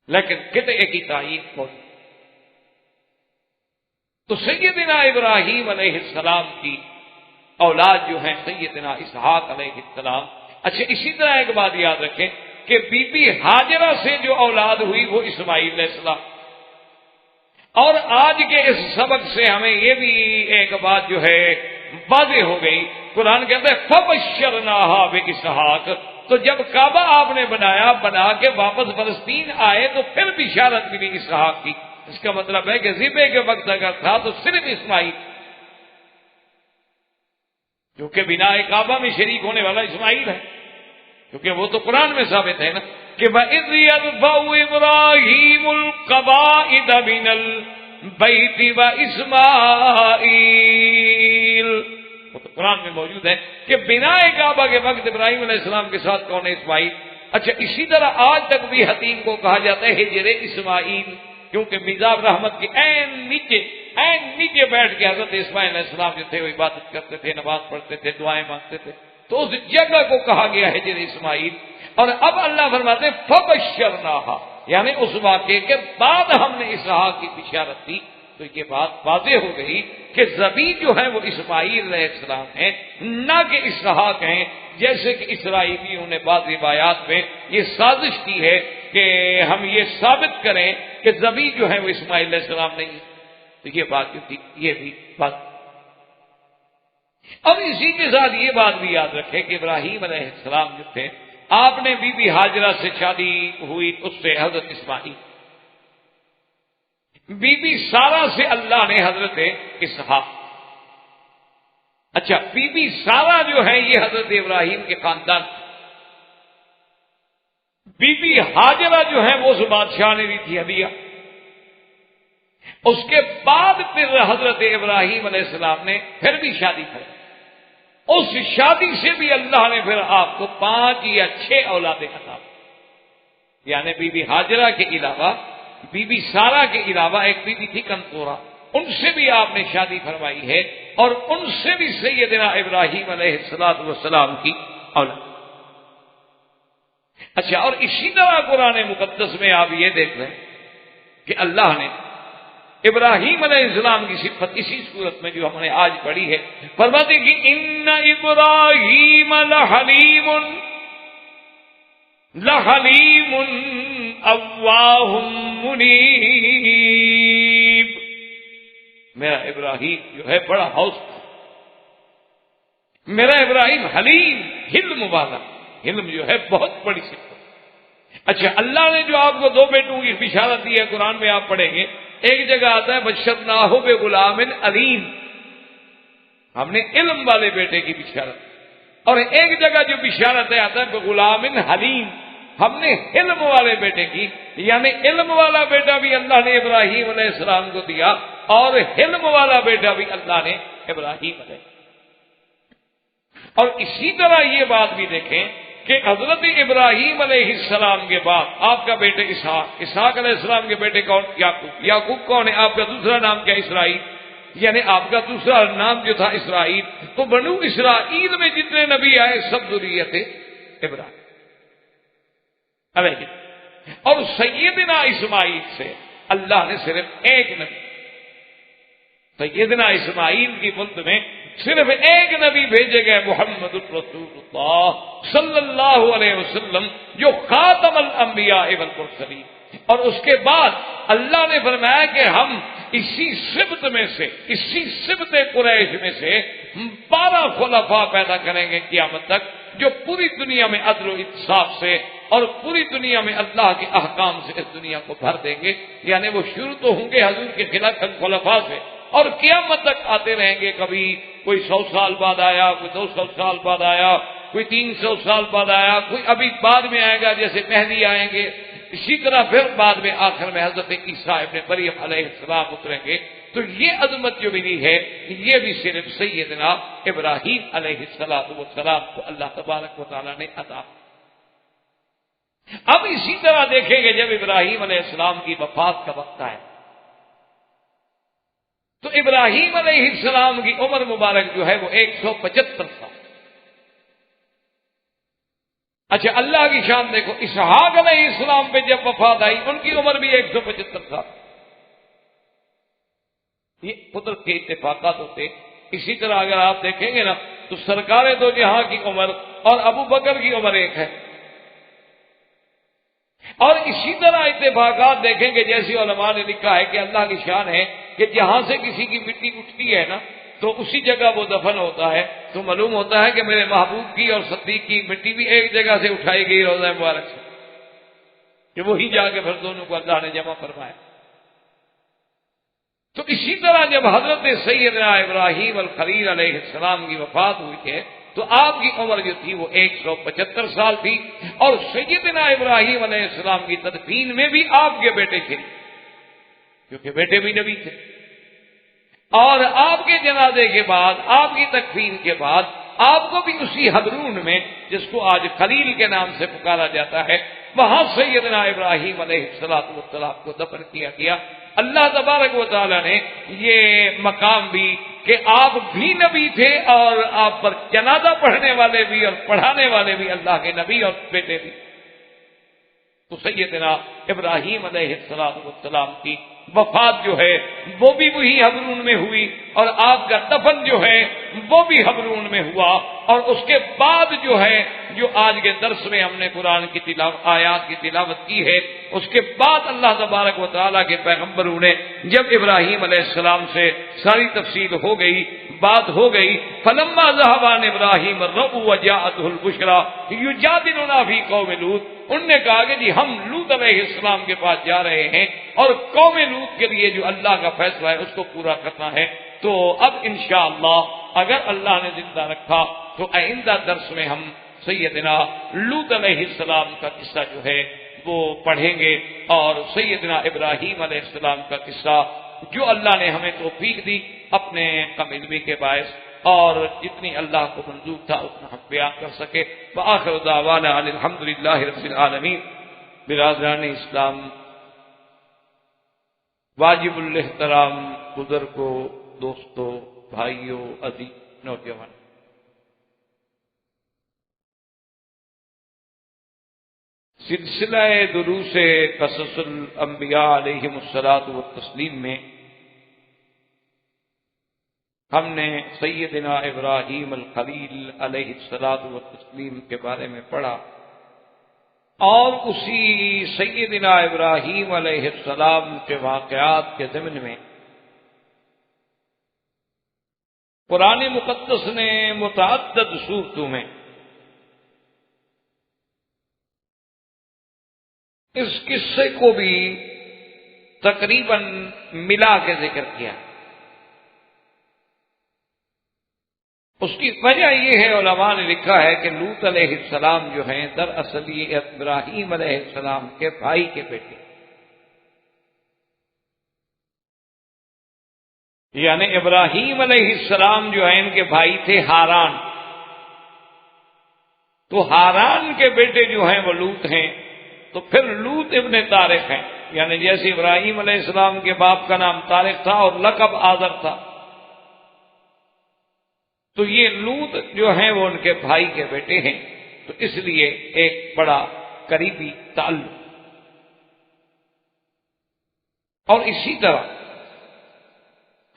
لیکن قطعے کی تعین کون۔ تو سیدنا ابراہیم علیہ السلام کی اولاد جو ہیں سیدنا اسحاق علیہ السلام۔ اچھا، اسی طرح ایک بات یاد رکھیں کہ بی بی ہاجرہ سے جو اولاد ہوئی وہ اسماعیل علیہ السلام۔ اور آج کے اس سبق سے ہمیں یہ بھی ایک بات جو ہے واضح ہو گئی، قرآن کہتا ہے فَبَشَّرْنَاهَا بِإِسْحَاقَ، تو جب کعبہ آپ نے بنا کے واپس فلسطین آئے تو پھر بشارت ملی اسحاق کی۔ اس کا مطلب ہے کہ ذبح کے وقت اگر تھا تو صرف اسماعیل، جو کہ بناء کعبہ میں شریک ہونے والا اسماعیل ہے، کیونکہ وہ تو قرآن میں ثابت ہے نا کہ وَإِذْ يَرْفَعُ إِبْرَاهِيمُ الْقَوَاعِدَ مِنَ الْبَيْتِ وَإِسْمَاعِيلُ، وہ تو قرآن میں موجود ہے کہ بناء کعبہ کے وقت ابراہیم علیہ السلام کے ساتھ کون ہے؟ اسماعیل۔ اچھا، اسی طرح آج تک بھی حتیم کو کہا جاتا ہے ہجر اسماعیل، کیونکہ میزاب رحمت کے این نیچے بیٹھ کے حضرت اسماعیل علیہ السلام جو تھے وہ عبادت کرتے تھے، نماز پڑھتے تھے، دعائیں مانگتے تھے، تو اس جگہ کو کہا گیا ہجر اسماعیل۔ اور اب اللہ فرماتے ہیں فَبَشَّرْنَاهَا، یعنی اس واقعے کے بعد ہم نے اسحاق کی بشارت دی، تو یہ بات واضح ہو گئی کہ ذبیح جو ہے وہ اسماعیل علیہ السلام ہیں، نہ کہ اسحاق ہیں، جیسے کہ اسرائیلیوں نے بعض روایات میں یہ سازش کی ہے کہ ہم یہ ثابت کریں کہ ذبیح جو ہے وہ اسماعیل علیہ السلام نہیں ہے، تو یہ بات جو تھی یہ بھی بات۔ اور اسی کے ساتھ یہ بات بھی یاد رکھے کہ ابراہیم علیہ السلام جو تھے، آپ نے بی بی ہاجرہ سے شادی ہوئی، اس سے حضرت اسماعیل، بی بی سارہ سے اللہ نے حضرت اسحاق۔ اچھا، بی بی سارہ جو ہے یہ حضرت ابراہیم کے خاندان، بی بی ہاجرہ جو ہے وہ اس بادشاہ نے دی تھی ہدیہ۔ اس کے بعد پھر حضرت ابراہیم علیہ السلام نے پھر بھی شادی کی، اس شادی سے بھی اللہ نے پھر آپ کو 5 یا 6 اولادیں عطا، یعنی بی بی ہاجرہ کے علاوہ، بی بی سارہ کے علاوہ ایک بی بی تھی کنطورہ، ان سے بھی آپ نے شادی فرمائی ہے، اور ان سے بھی سیدنا ابراہیم علیہ السلام کی اولاد۔ اچھا، اور اسی طرح قرآن مقدس میں آپ یہ دیکھ رہے ہیں کہ اللہ نے ابراہیم علیہ السلام کی صفت اسی صورت میں جو ہم نے آج پڑھی ہے، فرماتے کہ ان ابراہیم لحلیم اواہ منیب، میرا ابراہیم جو ہے بڑا حوص، میرا ابراہیم حلیم، حلم والا، حلم جو ہے بہت بڑی صفت۔ اچھا، اللہ نے جو آپ کو 2 بیٹوں کی بشارت دی ہے، قرآن میں آپ پڑھیں گے، ایک جگہ آتا ہے بشرناہ بغلام علیم، ہم نے علم والے بیٹے کی بشارت، اور ایک جگہ جو بشارت ہے آتا ہے بغلام حلیم، ہم نے علم والے بیٹے کی، یعنی علم والا بیٹا بھی اللہ نے ابراہیم علیہ السلام کو دیا، اور حلم والا بیٹا بھی اللہ نے ابراہیم علیہ۔ اور اسی طرح یہ بات بھی دیکھیں کہ حضرت ابراہیم علیہ السلام کے بعد آپ کا بیٹے اسحاق علیہ السلام کے بیٹے کون؟ یعقوب کون ہے؟ آپ کا دوسرا نام کیا؟ اسرائیل، یعنی آپ کا دوسرا نام جو تھا اسرائیل۔ تو بنو اسرائیل میں جتنے نبی آئے سب ذریت ابراہیم علیہ، اور سیدنا اسماعیل سے اللہ نے صرف ایک نبی، سیدنا اسماعیل کی ملک میں صرف ایک نبی بھیجے گئے، محمد الرسول اللہ صلی اللہ علیہ وسلم، جو خاتم الانبیاء والمرسلین۔ اور اس کے بعد اللہ نے فرمایا کہ ہم اسی سبط میں سے، اسی سبط قریش میں سے 12 خلفاء پیدا کریں گے قیامت تک، جو پوری دنیا میں عدل و انصاف سے اور پوری دنیا میں اللہ کے احکام سے اس دنیا کو بھر دیں گے۔ یعنی وہ شروع تو ہوں گے حضور کے خلاف خلفاء سے، اور قیامت تک آتے رہیں گے، کبھی کوئی 100 سال بعد آیا، کوئی 200 سال بعد آیا، کوئی 300 سال بعد آیا، کوئی ابھی بعد میں آئے گا جیسے مہدی آئیں گے، اسی طرح پھر بعد میں آخر میں حضرت عیسیٰ ابن مریم علیہ السلام اتریں گے۔ تو یہ عظمت جو ملی ہے یہ بھی صرف سیدنا ابراہیم علیہ السلام کو اللہ تبارک و تعالیٰ نے عطا۔ اب اسی طرح دیکھیں گے جب ابراہیم علیہ السلام کی وفات کا وقت آئے تو ابراہیم علیہ السلام کی عمر مبارک جو ہے وہ 175 سال۔ اچھا اللہ کی شان دیکھو، اسحاق علیہ السلام پہ جب وفات آئی ان کی عمر بھی 175 سال۔ یہ قدرت کے اتفاقات ہوتے۔ اسی طرح اگر آپ دیکھیں گے نا تو سرکار دو جہاں کی عمر اور ابو بکر کی عمر ایک ہے، اور اسی طرح اتفاقات دیکھیں گے جیسے علماء نے لکھا ہے کہ اللہ کی شان ہے کہ جہاں سے کسی کی مٹی اٹھتی ہے نا تو اسی جگہ وہ دفن ہوتا ہے، تو معلوم ہوتا ہے کہ میرے محبوب کی اور صدیق کی مٹی بھی ایک جگہ سے اٹھائی گئی روضہ مبارک سے، کہ وہی جا کے پھر دونوں کو اللہ نے جمع فرمایا۔ تو اسی طرح جب حضرت سیدنا ابراہیم الخلیل علیہ السلام کی وفات ہوئی ہے تو آپ کی عمر جو تھی وہ 175 سال تھی، اور سیدنا ابراہیم علیہ السلام کی تدفین میں بھی آپ کے بیٹے تھے، کیونکہ بیٹے بھی نبی تھے، اور آپ کے جنازے کے بعد، آپ کی تکفین کے بعد آپ کو بھی اسی حبرون میں جس کو آج خلیل کے نام سے پکارا جاتا ہے وہاں سیدنا ابراہیم علیہ السلام کو دفن کیا گیا۔ اللہ تبارک و تعالیٰ نے یہ مقام بھی کہ آپ بھی نبی تھے اور آپ پر جنازہ پڑھنے والے بھی اور پڑھانے والے بھی اللہ کے نبی اور بیٹے بھی، تو سیدنا ابراہیم علیہ السلام کی وفات جو ہے وہ بھی وہی حبرون میں ہوئی، اور آپ کا دفن جو ہے وہ بھی حبرون میں ہوا، اور اس کے بعد جو ہے جو آج کے درس میں ہم نے قرآن کی آیات کی تلاوت کی ہے، اس کے بعد اللہ تبارک و تعالیٰ کے پیغمبروں نے جب ابراہیم علیہ السلام سے ساری تفصیل ہو گئی، بات ہو گئی، فلما ذهب عن ابراہیم الرؤ وجاءته البشرى یجادلنا فی قوم لوط، انہوں نے کہا کہ جی ہم لوط علیہ السلام کے پاس جا رہے ہیں اور قوم لوط کے لیے جو اللہ کا فیصلہ ہے اس کو پورا کرنا ہے۔ تو اب انشاءاللہ اگر اللہ نے زندہ رکھا تو آئندہ درس میں ہم سیدنا لوط علیہ السلام کا قصہ جو ہے وہ پڑھیں گے، اور سیدنا ابراہیم علیہ السلام کا قصہ جو اللہ نے ہمیں توفیق دی اپنے کم علمی کے باعث، اور جتنی اللہ کو منظور تھا اتنا ہم بیان کر سکے۔ وآخر دعوانا الحمدللہ رب العالمین۔ برادران اسلام، واجب الاحترام بزرگوں، دوستوں، بھائیوں، عزیز نوجوان، سلسلہ دروس قصص الانبیاء علیہم الصلاۃ والتسلیم میں ہم نے سیدنا ابراہیم الخلیل علیہ الصلاۃ والتسلیم کے بارے میں پڑھا، اور اسی سیدنا ابراہیم علیہ السلام کے واقعات کے ضمن میں قرآن مقدس نے متعدد صورتوں میں اس قصے کو بھی تقریباً ملا کے ذکر کیا۔ اس کی وجہ یہ ہے، علماء نے لکھا ہے کہ لوط علیہ السلام جو ہیں دراصل یہ ابراہیم علیہ السلام کے بھائی کے بیٹے، یعنی ابراہیم علیہ السلام جو ہیں ان کے بھائی تھے ہاران، تو ہاران کے بیٹے جو ہیں وہ لوط ہیں، تو پھر لوط ابن طارق ہیں، یعنی جیسے ابراہیم علیہ السلام کے باپ کا نام طارق تھا اور لقب آذر تھا، تو یہ لوط جو ہیں وہ ان کے بھائی کے بیٹے ہیں، تو اس لیے ایک بڑا قریبی تعلق۔ اور اسی طرح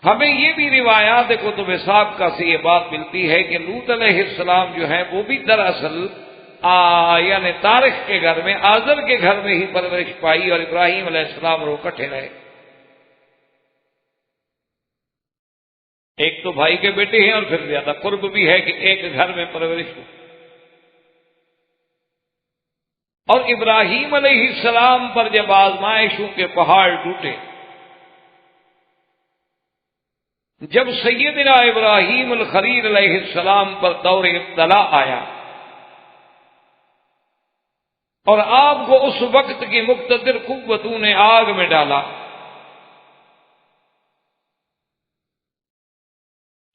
ہمیں یہ بھی روایات کتب سابقہ سے یہ بات ملتی ہے کہ لوط علیہ السلام جو ہیں وہ بھی دراصل یعنی طارق کے گھر میں، آذر کے گھر میں ہی پرورش پائی، اور ابراہیم علیہ السلام اور وہ اکٹھے رہے۔ ایک تو بھائی کے بیٹے ہیں اور پھر زیادہ قرب بھی ہے کہ ایک گھر میں پرورش ہو۔ اور ابراہیم علیہ السلام پر جب آزمائشوں کے پہاڑ ٹوٹے، جب سیدنا ابراہیم الخلیل علیہ السلام پر دور ابتلا آیا، اور آپ کو اس وقت کی مقتدر قوتوں نے آگ میں ڈالا،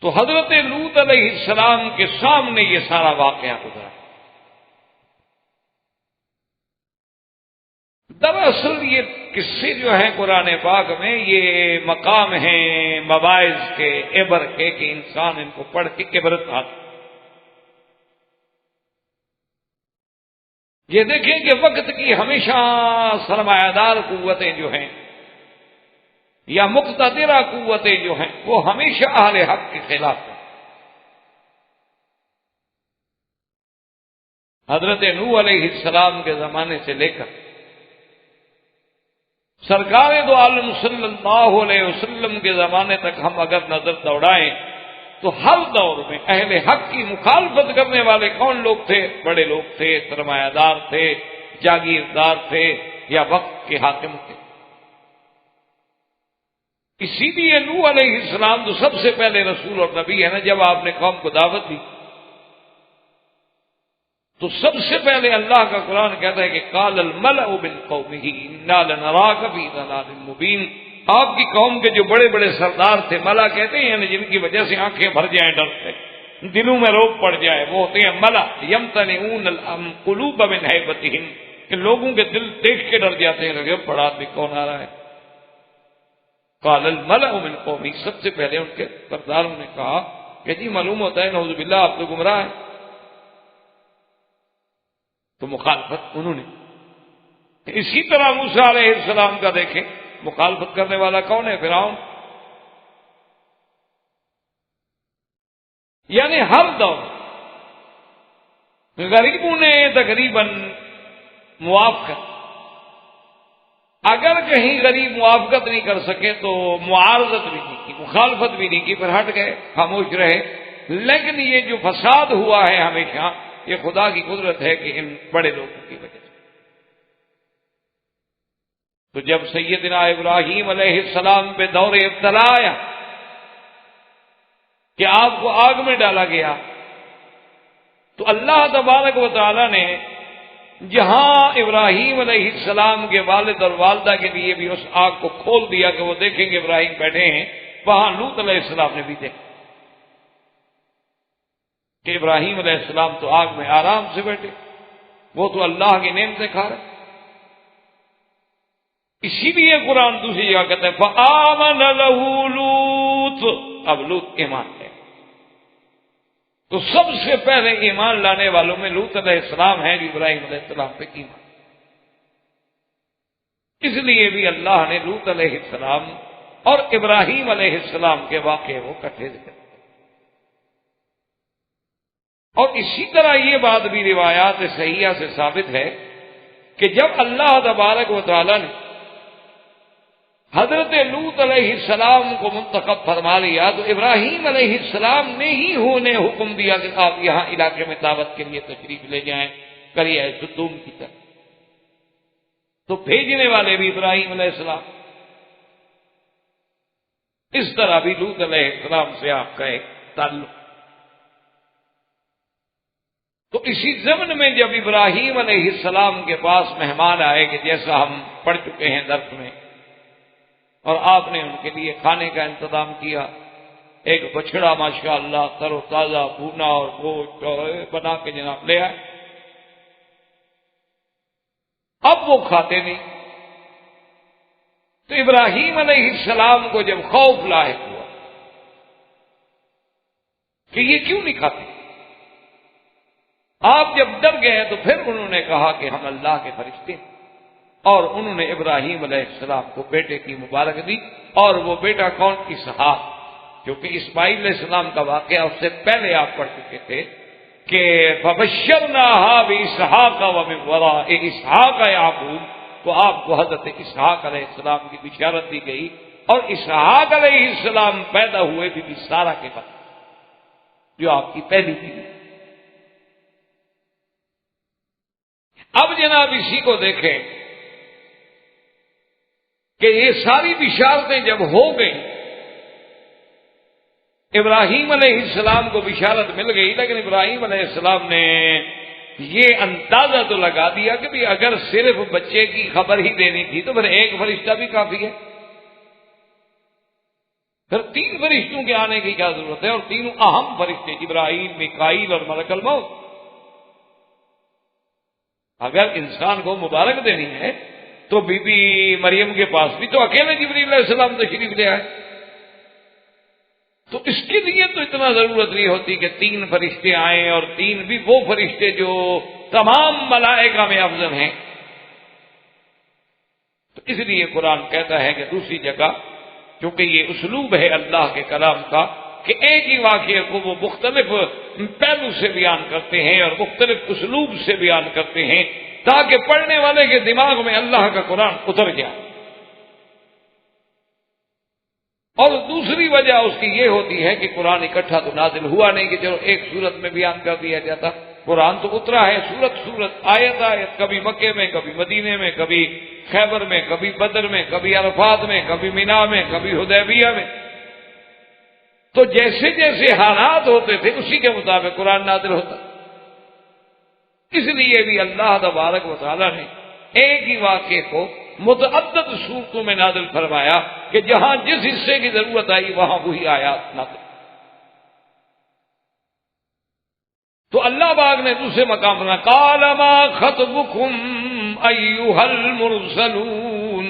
تو حضرت لوط علیہ السلام کے سامنے یہ سارا واقعہ گزرا۔ دراصل یہ قصے جو ہیں قرآن پاک میں، یہ مقام ہیں مواعظ کے، عبر کے، کہ انسان ان کو پڑھ کے عبرت حاصل۔ یہ دیکھیں کہ وقت کی ہمیشہ سرمایہ دار قوتیں جو ہیں یا مقتدرہ قوتیں جو ہیں وہ ہمیشہ اہل حق کے خلاف ہیں۔ حضرت نوح علیہ السلام کے زمانے سے لے کر سرکار دو عالم صلی اللہ علیہ وسلم کے زمانے تک ہم اگر نظر دوڑائیں تو ہر دور میں اہل حق کی مخالفت کرنے والے کون لوگ تھے؟ بڑے لوگ تھے، سرمایہ دار تھے، جاگیردار تھے، یا وقت کے حاکم تھے۔ اسی لیے نوح علیہ السلام تو سب سے پہلے رسول اور نبی ہے نا، جب آپ نے قوم کو دعوت دی تو سب سے پہلے اللہ کا قرآن کہتا ہے کہ قال الملأ من قومه انا لنراك في ضلال مبين۔ آپ کی قوم کے جو بڑے بڑے سردار تھے، ملا کہتے ہیں یعنی جن کی وجہ سے آنکھیں بھر جائیں ڈر سے، دلوں میں روب پڑ جائے، وہ ہوتے ہیں ملا، یمتنعون القلوب من ہیبتہم، کہ لوگوں کے دل دیکھ کے ڈر جاتے ہیں، لگے بڑا آدمی کون آ رہا ہے۔ قال الملأ من قومه، سب سے پہلے ان کے سرداروں نے کہا کہ جی معلوم ہوتا ہے نعوذ باللہ آپ تو گمراہ ہیں، تو مخالفت انہوں نے۔ اسی طرح موسیٰ علیہ السلام کا دیکھیں، مخالفت کرنے والا کون ہے؟ فرعون۔ یعنی ہر دور غریبوں نے تقریباً موافقت، اگر کہیں غریب موافقت نہیں کر سکے تو معارضت بھی نہیں کی، مخالفت بھی نہیں کی، پھر ہٹ گئے، خاموش رہے۔ لیکن یہ جو فساد ہوا ہے ہمیشہ، یہ خدا کی قدرت ہے کہ ان بڑے لوگوں کی وجہ سے۔ تو جب سیدنا ابراہیم علیہ السلام پہ دور ابتلا آیا کہ آپ کو آگ میں ڈالا گیا، تو اللہ تبارک و تعالی نے جہاں ابراہیم علیہ السلام کے والد اور والدہ کے لیے بھی اس آگ کو کھول دیا کہ وہ دیکھیں گے ابراہیم بیٹھے ہیں، وہاں لوط علیہ السلام نے بھی دیکھا کہ ابراہیم علیہ السلام تو آگ میں آرام سے بیٹھے، وہ تو اللہ کی نعمتیں کھا رہے۔ اسی لیے قرآن دوسری جگہ کہتا ہے فآمن لہ لوط، اب لوط ایمان ہے۔ تو سب سے پہلے ایمان لانے والوں میں لوط علیہ السلام ہیں جو ابراہیم علیہ السلام پہ ایمان۔ اس لیے بھی اللہ نے لوط علیہ السلام اور ابراہیم علیہ السلام کے واقعے وہ کٹھے ذکر۔ اور اسی طرح یہ بات بھی روایات صحیحہ سے ثابت ہے کہ جب اللہ تبارک و تعالی نے حضرت لوط علیہ السلام کو منتخب فرما لیا تو ابراہیم علیہ السلام نے ہی ہونے حکم دیا کہ آپ یہاں علاقے میں دعوت کے لیے تشریف لے جائیں، کریے ستون کی طرح۔ تو بھیجنے والے بھی ابراہیم علیہ السلام، اس طرح بھی لوط علیہ السلام سے آپ کا ایک تعلق۔ تو اسی ضمن میں جب ابراہیم علیہ السلام کے پاس مہمان آئے کہ جیسا ہم پڑھ چکے ہیں درس میں، اور آپ نے ان کے لیے کھانے کا انتظام کیا، ایک بچڑا ماشاءاللہ تر و تازہ بھونا اور گوشت بنا کے جناب لے آئے۔ اب وہ کھاتے نہیں، تو ابراہیم علیہ السلام کو جب خوف لاحق ہوا کہ یہ کیوں نہیں کھاتے، آپ جب ڈر گئے تو پھر انہوں نے کہا کہ ہم اللہ کے فرشتے ہیں، اور انہوں نے ابراہیم علیہ السلام کو بیٹے کی مبارک دی۔ اور وہ بیٹا کون؟ اسحاق، کیونکہ اسماعیل علیہ السلام کا واقعہ اس سے پہلے آپ پڑھ چکے تھے کہ فبشرناها باسحاق ومن وراء اسحاق یعقوب، تو آپ کو حضرت اسحاق علیہ السلام کی بشارت دی گئی، اور اسحاق علیہ السلام پیدا ہوئے بی بی سارہ کے بعد، جو آپ کی پہلی بیوی۔ اب جناب اسی کو دیکھیں کہ یہ ساری بشارتیں جب ہو گئیں، ابراہیم علیہ السلام کو بشارت مل گئی، لیکن ابراہیم علیہ السلام نے یہ اندازہ تو لگا دیا کہ بھی اگر صرف بچے کی خبر ہی دینی تھی تو پھر ایک فرشتہ بھی کافی ہے، پھر 3 فرشتوں کے آنے کی کیا ضرورت ہے؟ اور تینوں اہم فرشتے جبرائیل، میکائیل اور ملک الموت۔ اگر انسان کو مبارک دینی ہے تو بی بی مریم کے پاس بھی تو اکیلے جبرائیل علیہ السلام تشریف لے آئے، تو اس کے لیے تو اتنا ضرورت نہیں ہوتی کہ 3 فرشتے آئیں، اور 3 بھی وہ فرشتے جو تمام ملائکہ میں افضل ہیں۔ تو اس لیے قرآن کہتا ہے کہ دوسری جگہ، کیونکہ یہ اسلوب ہے اللہ کے کلام کا کہ ایک ہی واقعے کو وہ مختلف پہلو سے بیان کرتے ہیں اور مختلف اسلوب سے بیان کرتے ہیں تاکہ پڑھنے والے کے دماغ میں اللہ کا قرآن اتر جائے۔ اور دوسری وجہ اس کی یہ ہوتی ہے کہ قرآن اکٹھا تو نازل ہوا نہیں کہ چلو ایک صورت میں بیان کر دیا جاتا، قرآن تو اترا ہے صورت آیت آیت، کبھی مکے میں، کبھی مدینے میں، کبھی خیبر میں، کبھی بدر میں، کبھی عرفات میں، کبھی مینا میں، کبھی حدیبیہ میں۔ تو جیسے جیسے حالات ہوتے تھے اسی کے مطابق قرآن نازل ہوتا۔ اس لیے بھی اللہ تبارک و تعالیٰ نے ایک ہی واقعے کو متعدد صورتوں میں نازل فرمایا کہ جہاں جس حصے کی ضرورت آئی وہاں وہی آیات نازل۔ تو اللہ باغ نے دوسرے مقام پر قال ما خطبكم ايها المرسلون،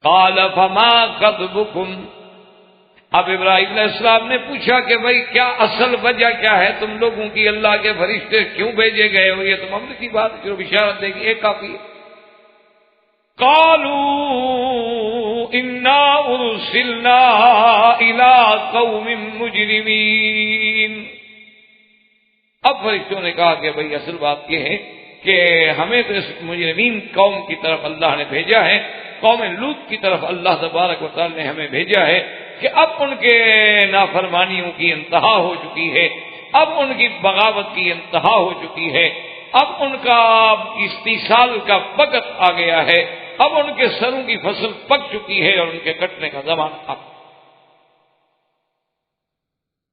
قال فما خطبكم۔ اب ابراہیم علیہ السلام نے پوچھا کہ بھائی کیا اصل وجہ کیا ہے تم لوگوں کی، اللہ کے فرشتے کیوں بھیجے گئے ہو؟ یہ تو معاملے کی بات جو بشارت دے گی ایک کافی ہے۔ قالوا انا ارسلنا الى قوم مجرمین۔ اب فرشتوں نے کہا کہ بھائی اصل بات یہ ہے کہ ہمیں تو اس مجرمین قوم کی طرف اللہ نے بھیجا ہے، قوم لوط کی طرف اللہ تبارک و تعالی نے ہمیں بھیجا ہے کہ اب ان کے نافرمانیوں کی انتہا ہو چکی ہے، اب ان کی بغاوت کی انتہا ہو چکی ہے، اب ان کا استیصال کا وقت آ گیا ہے، اب ان کے سروں کی فصل پک چکی ہے اور ان کے کٹنے کا زمانہ آ گیا۔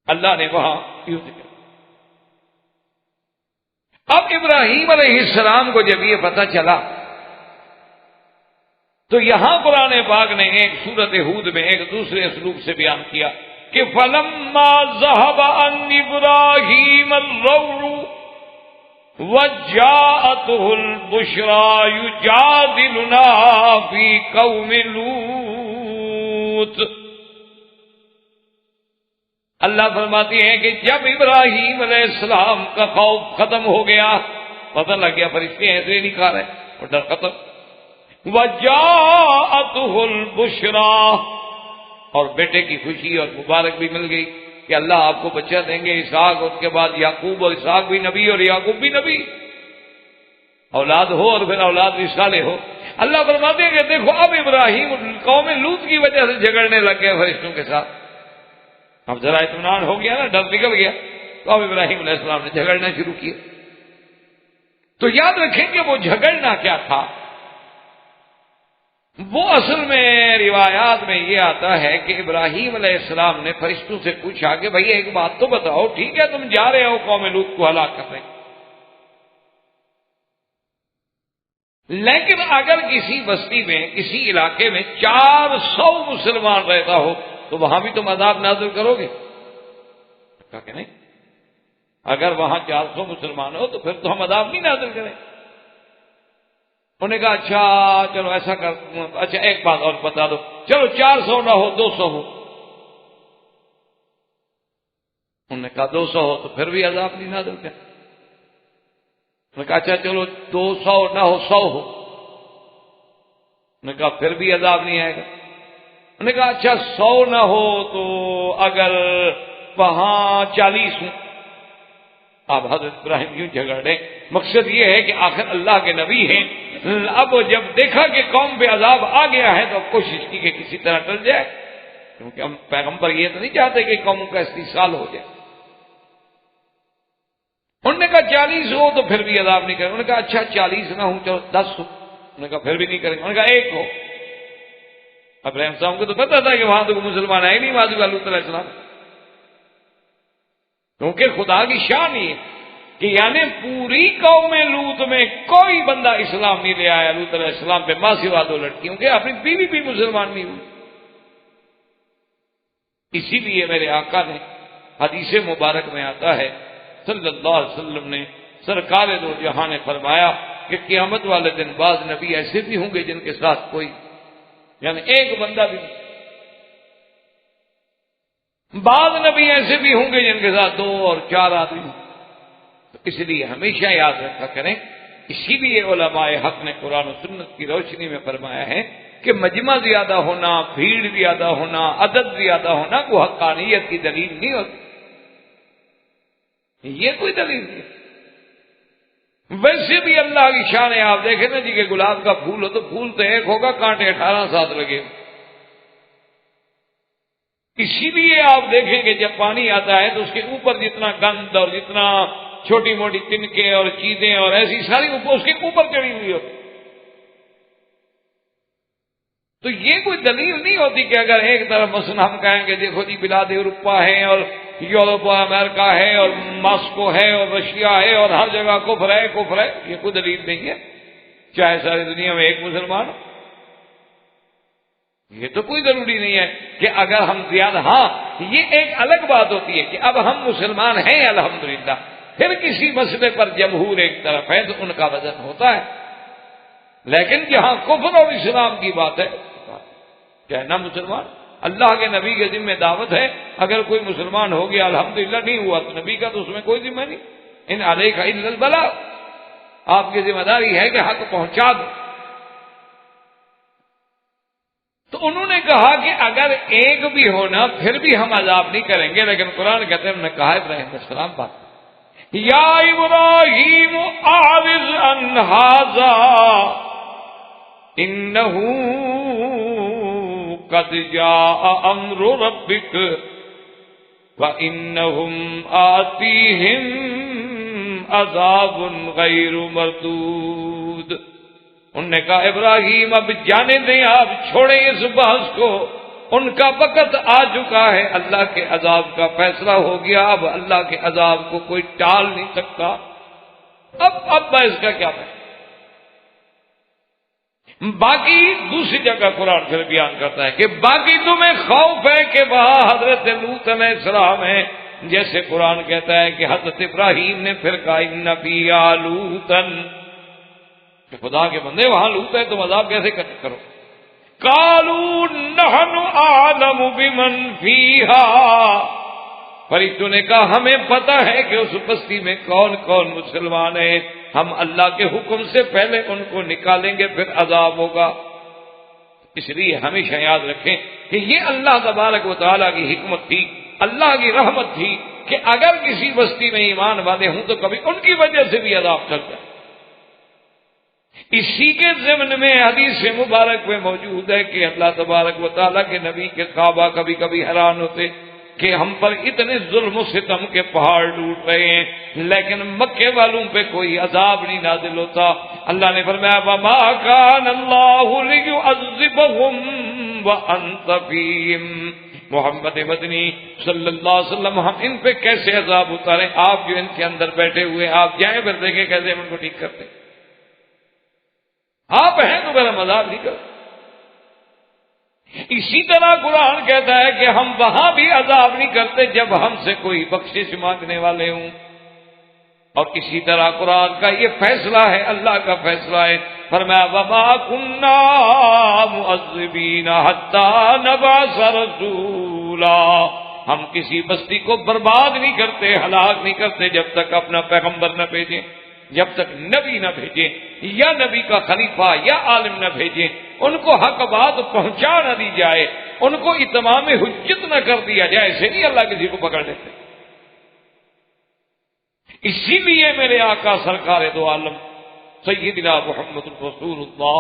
اللہ نے وہاں یوں ذکر۔ اب ابراہیم علیہ السلام کو جب یہ پتہ چلا تو یہاں قرآن پاک نے ایک سورت ہود میں ایک دوسرے اسلوب سے بیان کیا کہ فلما ذهب عن ابراہیم الروع وجاءته البشرى يجادلنا في قوم لوط۔ اللہ فرماتی ہے کہ جب ابراہیم علیہ السلام کا خوف ختم ہو گیا، پتہ لگ گیا فرشتے ایسے نہیں کھا رہے اور ڈر ختم، وجاءته البشرى، اور بیٹے کی خوشی اور مبارک بھی مل گئی کہ اللہ آپ کو بچہ دیں گے اسحاق، اس کے بعد یعقوب، اور اسحاق بھی نبی اور یعقوب بھی نبی، اولاد ہو اور پھر اولاد بھی صالح ہو۔ اللہ فرماتے ہیں کہ دیکھو اب ابراہیم قوم لوط کی وجہ سے جھگڑنے لگ گئے فرشتوں کے ساتھ، اب ذرا اطمینان ہو گیا نا، ڈر نکل گیا، تو اب ابراہیم علیہ السلام نے جھگڑنا شروع کیا۔ تو یاد رکھیں کہ وہ جھگڑنا کیا تھا، وہ اصل میں روایات میں یہ آتا ہے کہ ابراہیم علیہ السلام نے فرشتوں سے پوچھا کہ بھائی ایک بات تو بتاؤ، ٹھیک ہے تم جا رہے ہو قوم لوط کو ہلاک کر رہے، لیکن اگر کسی بستی میں کسی علاقے میں 400 مسلمان رہتا ہو تو وہاں بھی تم عذاب نازل کرو گے؟ کہا کہ نہیں، اگر وہاں 400 مسلمان ہو تو پھر تو ہم عذاب نہیں نازل کریں۔ انہوں نے کہا اچھا چلو ایسا کر، اچھا ایک بات اور بتا دو، چلو 400 نہ ہو 200 ہو۔ انہوں نے کہا 200 ہو تو پھر بھی عذاب نہیں نازل کریں۔ انہوں نے کہا اچھا چلو 200 نہ ہو 100 ہو۔ انہوں نے کہا پھر بھی عذاب نہیں آئے گا۔ انہوں نے کہا اچھا 100 نہ ہو تو اگر وہاں 40 ہوں۔ اب حضرت ابراہیم کیوں جھگڑ رہے؟ مقصد یہ ہے کہ آخر اللہ کے نبی ہیں، اب جب دیکھا کہ قوم پہ عذاب آ گیا ہے تو اب کوشش کی کہ کسی طرح ٹل جائے، کیونکہ ہم پیغمبر یہ تو نہیں چاہتے کہ قوموں کا استیصال ہو جائے۔ انہوں نے کہا 40 ہو تو پھر بھی عذاب نہیں کریں۔ انہوں نے کہا اچھا 40 نہ ہوں چلو 10 ہو۔ انہوں نے کہا پھر بھی نہیں کریں۔ انہوں نے کہا 1 ہو۔ ابراہیم صاحب کو تو پتا تھا کہ وہاں تو مسلمان آئے نہیں، واضح لوط علیہ السلام، کیونکہ خدا کی شان ہی ہے کہ یعنی پوری قوم لوط میں کوئی بندہ اسلام نہیں لے آیا لوط علیہ السلام پہ، ماں سوا دو لڑکیوں کے، اپنی بیوی بھی مسلمان نہیں ہوئی۔ اسی لیے میرے آقا نے حدیث مبارک میں آتا ہے صلی اللہ علیہ وسلم نے، سرکار دو جہاں نے فرمایا کہ قیامت والے دن بعض نبی ایسے بھی ہوں گے جن کے ساتھ کوئی یعنی ایک بندہ بھی نہیں، بعض نبی ایسے بھی ہوں گے جن کے ساتھ 2 اور 4 آدمی ہوں۔ تو اس لیے ہمیشہ یاد رکھا کریں، اسی لیے علماء حق نے قرآن و سنت کی روشنی میں فرمایا ہے کہ مجمع زیادہ ہونا، بھیڑ زیادہ ہونا، عدد زیادہ ہونا کو حقانیت کی دلیل نہیں ہوتی، یہ کوئی دلیل نہیں۔ ویسے بھی اللہ کی شان ہے، آپ دیکھیں نا جی کہ گلاب کا پھول ہو تو پھول تو ایک ہوگا، کانٹے 18 ساتھ لگے۔ اسی لیے آپ دیکھیں کہ جب پانی آتا ہے تو اس کے اوپر جتنا گند اور جتنا چھوٹی موٹی تنکے اور چیزیں اور ایسی ساری اوپر اس کے اوپر چڑھی ہوئی ہوتی، تو یہ کوئی دلیل نہیں ہوتی کہ اگر ایک طرف مثلا ہم کہیں کہ دیکھو جی بلاد اروپا ہے اور یورپ اور امریکہ ہے اور ماسکو ہے اور رشیا ہے اور ہر جگہ کفر ہے کفر ہے، یہ کوئی دلیل نہیں ہے، چاہے ساری دنیا میں ایک مسلمان ہو، یہ تو کوئی ضروری نہیں ہے کہ اگر ہم زیادہ، ہاں یہ ایک الگ بات ہوتی ہے کہ اب ہم مسلمان ہیں الحمدللہ، پھر کسی مسئلے پر جمہور ایک طرف ہے تو ان کا وزن ہوتا ہے، لیکن جہاں کفر اور اسلام کی بات ہے کہنا مسلمان، اللہ کے نبی کے ذمہ دعوت ہے، اگر کوئی مسلمان ہو گیا الحمدللہ، نہیں ہوا تو نبی کا تو اس میں کوئی ذمہ نہیں، ان علیک الا البلاغ، آپ کی ذمہ داری ہے کہ حق پہنچا دو۔ تو انہوں نے کہا کہ اگر ایک بھی ہونا پھر بھی ہم عذاب نہیں کریں گے، لیکن قرآن کہتے ہیں ہم نے کہا ابراہیم علیہ السلام بات، یا ابراہیم اعرض عن ھذا انہ قد جاء امر ربک وانہم آتیہم عذاب غیر مردود۔ انہوں نے کہا ابراہیم اب جانے دیں، آپ چھوڑیں اس بحث کو، ان کا وقت آ چکا ہے، اللہ کے عذاب کا فیصلہ ہو گیا، اب اللہ کے عذاب کو کوئی ٹال نہیں سکتا، اب بحث کا کیا ہے۔ باقی دوسری جگہ قرآن پھر بیان کرتا ہے کہ باقی تمہیں خوف ہے کہ وہاں حضرت لوط علیہ السلام ہے، جیسے قرآن کہتا ہے کہ حضرت ابراہیم نے پھر کہا ان فیہا لوطا، کہ خدا کے بندے وہاں لوط ہے تو عذاب کیسے کرو، قالوا نحن اعلم بمن فیہا، فرشتوں نے کہا ہمیں پتہ ہے کہ اس بستی میں کون کون مسلمان ہیں، ہم اللہ کے حکم سے پہلے ان کو نکالیں گے پھر عذاب ہوگا۔ اس لیے ہمیشہ یاد رکھیں کہ یہ اللہ تبارک و تعالیٰ کی حکمت تھی، اللہ کی رحمت تھی کہ اگر کسی بستی میں ایمان والے ہوں تو کبھی ان کی وجہ سے بھی عذاب چل جائے۔ اسی کے ضمن میں حدیث مبارک میں موجود ہے کہ اللہ تبارک و تعالیٰ کے نبی کے صحابہ کبھی کبھی حیران ہوتے کہ ہم پر اتنے ظلم و ستم کے پہاڑ ٹوٹ رہے ہیں لیکن مکے والوں پہ کوئی عذاب نہیں نازل ہوتا۔ اللہ نے فرمایا وما کان اللہ لیعذبہم وانت فیہم، محمد مدنی صلی اللہ علیہ وسلم ہم ان پہ کیسے عذاب اتاریں، آپ جو ان کے اندر بیٹھے ہوئے آپ جائیں پھر دیکھیں کیسے ہم ان کو ٹھیک کرتے، آپ ہیں تو پھر ہم عذاب نہیں کرتے۔ اسی طرح قرآن کہتا ہے کہ ہم وہاں بھی عذاب نہیں کرتے جب ہم سے کوئی بخشش مانگنے والے ہوں، اور اسی طرح قرآن کا یہ فیصلہ ہے، اللہ کا فیصلہ ہے، فرمایا وما كنا معذبین حتی نبعث رسولا، ہم کسی بستی کو برباد نہیں کرتے، ہلاک نہیں کرتے جب تک اپنا پیغمبر نہ بھیجیں، جب تک نبی نہ بھیجیں یا نبی کا خلیفہ یا عالم نہ بھیجیں، ان کو حق بات پہنچا نہ دی جائے، ان کو اتمام حجت نہ کر دیا جائے، ایسے نہیں اللہ کسی کو پکڑ دیتے۔ اسی لیے میرے آقا سرکار دو عالم سیدنا محمد رسول اللہ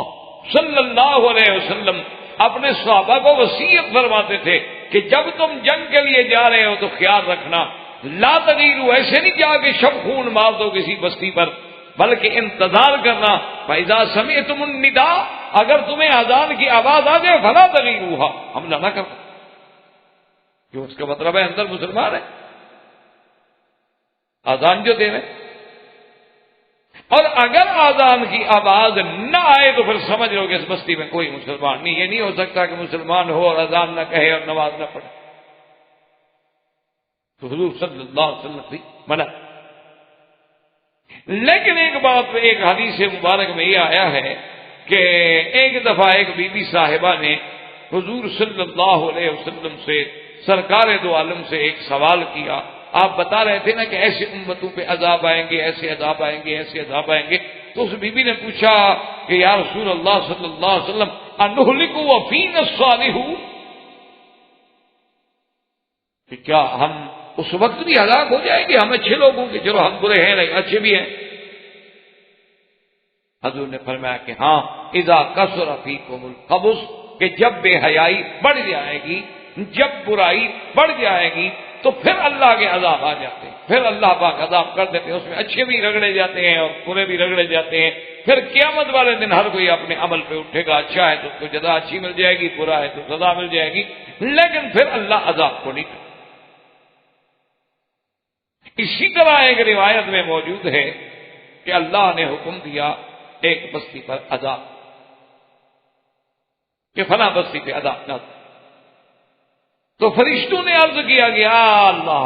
صلی اللہ علیہ وسلم اپنے صحابہ کو وصیت فرماتے تھے کہ جب تم جنگ کے لیے جا رہے ہو تو خیال رکھنا لا تغیروا، ایسے نہیں جا کے شب خون مار دو کسی بستی پر، بلکہ انتظار کرنا، فاذا سمعتم النداء، اگر تمہیں اذان کی آواز آ جائے فلا تغیروها، حملہ نہ کرنا، جو اس کا مطلب ہے اندر مسلمان ہے، اذان جو دے رہے اور اگر آزان کی آواز نہ آئے تو پھر سمجھ لو کہ اس بستی میں کوئی مسلمان نہیں. یہ نہیں ہو سکتا کہ مسلمان ہو اور اذان نہ کہے اور نماز نہ پڑھے. تو حضور صلی اللہ علیہ وسلم سے منع. لیکن ایک بات ایک حدیث مبارک میں یہ آیا ہے کہ ایک دفعہ ایک بی بی صاحبہ نے حضور صلی اللہ علیہ وسلم سے سرکار دو عالم سے ایک سوال کیا. آپ بتا رہے تھے نا کہ ایسے امتوں پہ عذاب آئیں گے, ایسے عذاب آئیں گے, ایسے عذاب آئیں گے. تو اس بی بی نے پوچھا کہ یا رسول اللہ صلی اللہ علیہ وسلم انہلک وفینا الصالح, کہ کیا ہم اس وقت بھی ہلاک ہو جائیں گے, ہم اچھے لوگ ہوں گے, چلو ہم برے ہیں لیکن اچھے بھی ہیں. حضور نے فرمایا کہ ہاں اذا کثر فیکم الخبث, کہ جب بے حیائی بڑھ جائے گی, جب برائی بڑھ جائے گی تو پھر اللہ کے عذاب آ جاتے ہیں, پھر اللہ پاک عذاب کر دیتے ہیں. اس میں اچھے بھی رگڑے جاتے ہیں اور برے بھی رگڑے جاتے ہیں. پھر قیامت والے دن ہر کوئی اپنے عمل پہ اٹھے گا, اچھا ہے تو اس کو جزا اچھی مل جائے گی, برا ہے تو سزا مل جائے گی, لیکن پھر اللہ عذاب کو نہیں کرے. اسی طرح ایک روایت میں موجود ہے کہ اللہ نے حکم دیا ایک بستی پر عذاب, کہ فلاں بستی پہ عذاب نہ. تو فرشتوں نے عرض کیا کہ یا اللہ,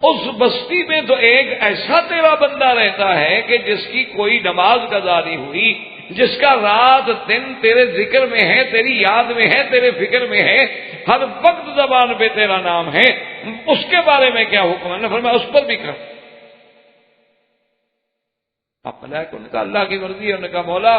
اس بستی میں تو ایک ایسا تیرا بندہ رہتا ہے کہ جس کی کوئی نماز قضا نہیں ہوئی, جس کا رات دن تیرے ذکر میں ہے, تیری یاد میں ہے, تیرے فکر میں ہے, ہر وقت زبان پہ تیرا نام ہے, اس کے بارے میں کیا حکم ہے؟ نے فرمایا اس پر بھی کر. آپ ملائکہ نے کہا اللہ کی مرضی ہے. انہوں نے کہا مولا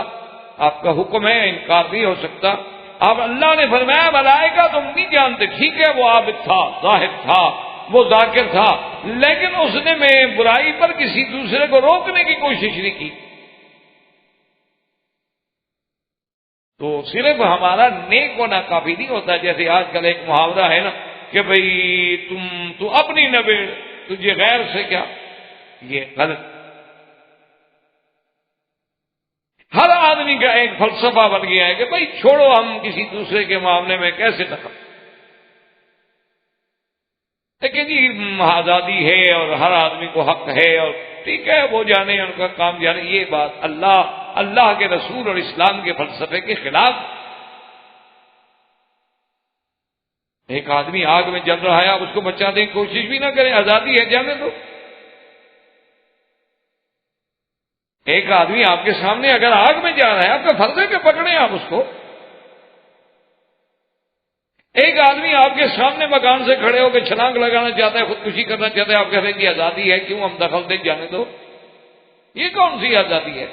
آپ کا حکم ہے, انکار نہیں ہو سکتا. اب اللہ نے فرمایا ملائکہ تم نہیں جانتے, ٹھیک ہے وہ عابد تھا, زاہد تھا, وہ ذاکر تھا, لیکن اس نے میں برائی پر کسی دوسرے کو روکنے کی کوشش نہیں کی. تو صرف ہمارا نیک ہونا کافی نہیں ہوتا. جیسے آج کل ایک محاورہ ہے نا کہ بھئی تو اپنی نبیڑ, تجھے غیر سے کیا. یہ غلط. ہر آدمی کا ایک فلسفہ بن گیا ہے کہ بھئی چھوڑو, ہم کسی دوسرے کے معاملے میں کیسے دخل. لیکن جی آزادی ہے اور ہر آدمی کو حق ہے, اور ٹھیک ہے وہ جانے ان کا کام جانے. یہ بات اللہ کے رسول اور اسلام کے فلسفے کے خلاف. ایک آدمی آگ میں جل رہا ہے, آپ اس کو بچانے کی کوشش بھی نہ کریں, آزادی ہے جانے دو. ایک آدمی آپ کے سامنے اگر آگ میں جا رہا ہے, آپ کا فرض ہے کہ پکڑیں آپ اس کو. ایک آدمی آپ کے سامنے مکان سے کھڑے ہو کے چھلانگ لگانا چاہتا ہے, خودکشی کرنا چاہتا ہے, آپ کہتے ہیں کہ آزادی ہے, کیوں ہم دخل دیں, جانے دو. یہ کون سی آزادی ہے؟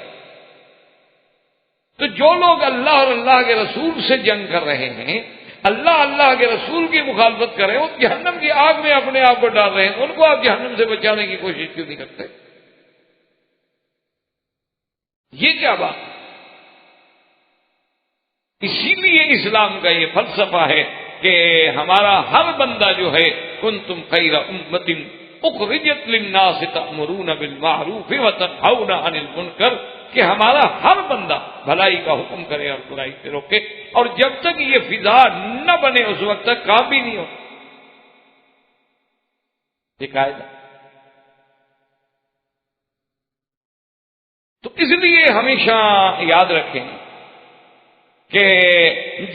تو جو لوگ اللہ اور اللہ کے رسول سے جنگ کر رہے ہیں, اللہ کے رسول کی مخالفت کر رہے ہیں, وہ جہنم کی آگ میں اپنے آپ کو ڈال رہے ہیں, ان کو آپ جہنم سے بچانے کی کوشش کیوں نہیں کرتے؟ یہ کیا بات ہے؟ اسی لیے اسلام کا یہ فلسفہ ہے کہ ہمارا ہر بندہ جو ہے کنتم خیر امۃ اخرجت للناس تأمرون بالمعروف وتنہون عن المنکر, کہ ہمارا ہر بندہ بھلائی کا حکم کرے اور برائی سے روکے. اور جب تک یہ فضا نہ بنے اس وقت تک کام بھی نہیں ہو. یہ قاعدہ. تو اس لیے ہمیشہ یاد رکھیں کہ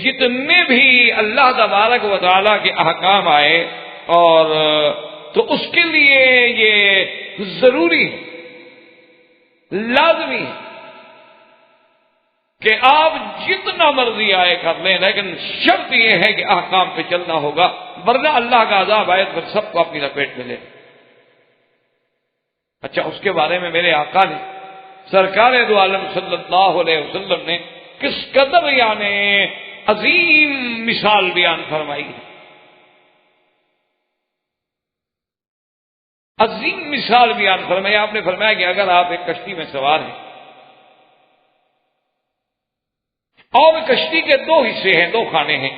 جتنے بھی اللہ تبارک و تعالیٰ کے احکام آئے, اور تو اس کے لیے یہ ضروری ہے, لازمی ہے کہ آپ جتنا مرضی آئے کر لیں, لیکن شرط یہ ہے کہ احکام پہ چلنا ہوگا, ورنہ اللہ کا عذاب آئے تو سب کو اپنی لپیٹ میں لے. اچھا, اس کے بارے میں میرے آقا نے سرکار دو عالم صلی اللہ علیہ وسلم نے کس قدر یعنی عظیم مثال بیان فرمائی ہے. عظیم مثال بیان فرمائی. آپ نے فرمایا کہ اگر آپ ایک کشتی میں سوار ہیں اور کشتی کے دو حصے ہیں, دو خانے ہیں,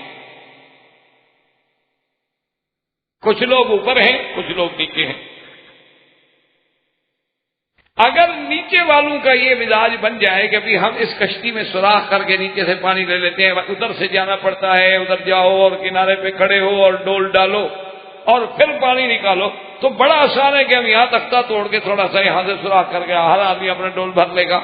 کچھ لوگ اوپر ہیں, کچھ لوگ نیچے ہیں. اگر نیچے والوں کا یہ مزاج بن جائے کہ بھی ہم اس کشتی میں سوراخ کر کے نیچے سے پانی لے لیتے ہیں, ادھر سے جانا پڑتا ہے, ادھر جاؤ اور کنارے پہ کھڑے ہو اور ڈول ڈالو اور پھر پانی نکالو, تو بڑا آسان ہے کہ ہم یہاں تختہ توڑ کے تھوڑا سا یہاں سے سوراخ کر کے ہر آدمی اپنا ڈول بھر لے گا.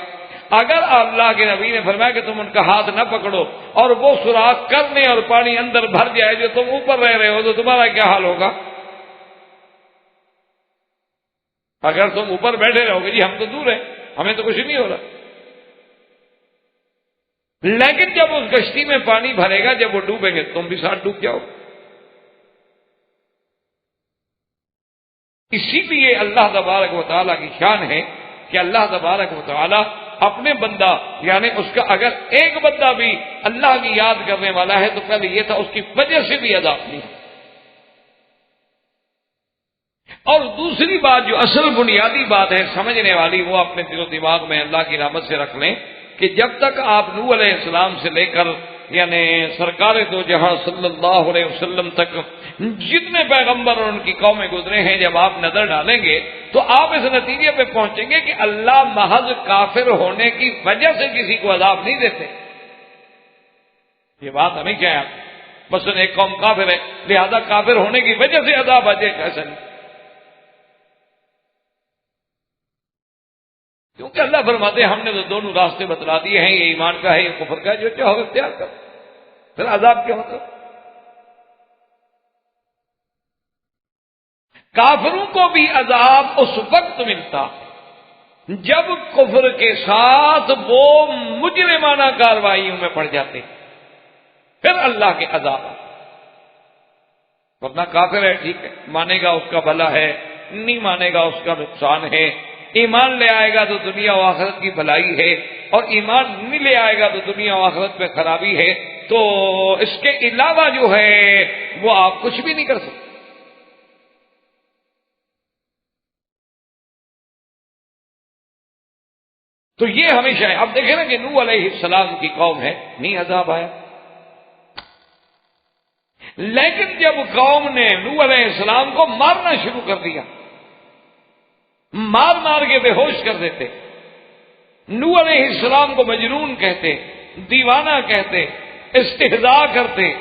اگر اللہ کے نبی نے فرمایا کہ تم ان کا ہاتھ نہ پکڑو اور وہ سوراخ کرنے اور پانی اندر بھر جائے جو تم اوپر رہ رہے ہو تو تمہارا کیا حال ہوگا؟ اگر تم اوپر بیٹھے رہو گے جی ہم تو دور ہیں ہمیں تو کچھ نہیں ہو رہا، لیکن جب اس کشتی میں پانی بھرے گا جب وہ ڈوبیں گے تم بھی ساتھ ڈوب جاؤ. اسی لیے اللہ تبارک و تعالیٰ کی شان ہے کہ اللہ تبارک و تعالیٰ اپنے بندہ یعنی اس کا اگر ایک بندہ بھی اللہ کی یاد کرنے والا ہے تو پہلے یہ تھا اس کی وجہ سے بھی عذاب نہیں. اور دوسری بات جو اصل بنیادی بات ہے سمجھنے والی وہ اپنے دل و دماغ میں اللہ کی رحمت سے رکھ لیں کہ جب تک آپ نوح علیہ السلام سے لے کر یعنی سرکار دو جہاں صلی اللہ علیہ وسلم تک جتنے پیغمبر اور ان کی قومیں گزرے ہیں جب آپ نظر ڈالیں گے تو آپ اس نتیجے پہ پہنچیں گے کہ اللہ محض کافر ہونے کی وجہ سے کسی کو عذاب نہیں دیتے. یہ بات ہمیں کیا ہے بس ایک قوم کافر ہے لہذا کافر ہونے کی وجہ سے عذاب آ جائے، ایسا نہیں. کیونکہ اللہ فرماتے ہیں ہم نے تو دونوں راستے بتلا دیے ہیں، یہ ایمان کا ہے یہ کفر کا ہے، جو چاہو اختیار کر. پھر عذاب کیا ہوتا؟ کافروں کو بھی عذاب اس وقت ملتا جب کفر کے ساتھ وہ مجرمانہ کارروائیوں میں پڑ جاتے، پھر اللہ کے عذاب. ورنہ کافر ہے ٹھیک ہے مانے گا اس کا بھلا ہے، نہیں مانے گا اس کا نقصان ہے. ایمان لے آئے گا تو دنیا و آخرت کی بھلائی ہے، اور ایمان نہیں لے آئے گا تو دنیا و آخرت میں خرابی ہے. تو اس کے علاوہ جو ہے وہ آپ کچھ بھی نہیں کر سکتے. تو یہ ہمیشہ ہے. اب دیکھیں نا کہ نوح علیہ السلام کی قوم ہے نہیں عذاب آیا، لیکن جب قوم نے نوح علیہ السلام کو مارنا شروع کر دیا، مار مار کے بے ہوش کر دیتے، نوح علیہ السلام کو مجنون کہتے، دیوانہ کہتے، استہزاء کرتے،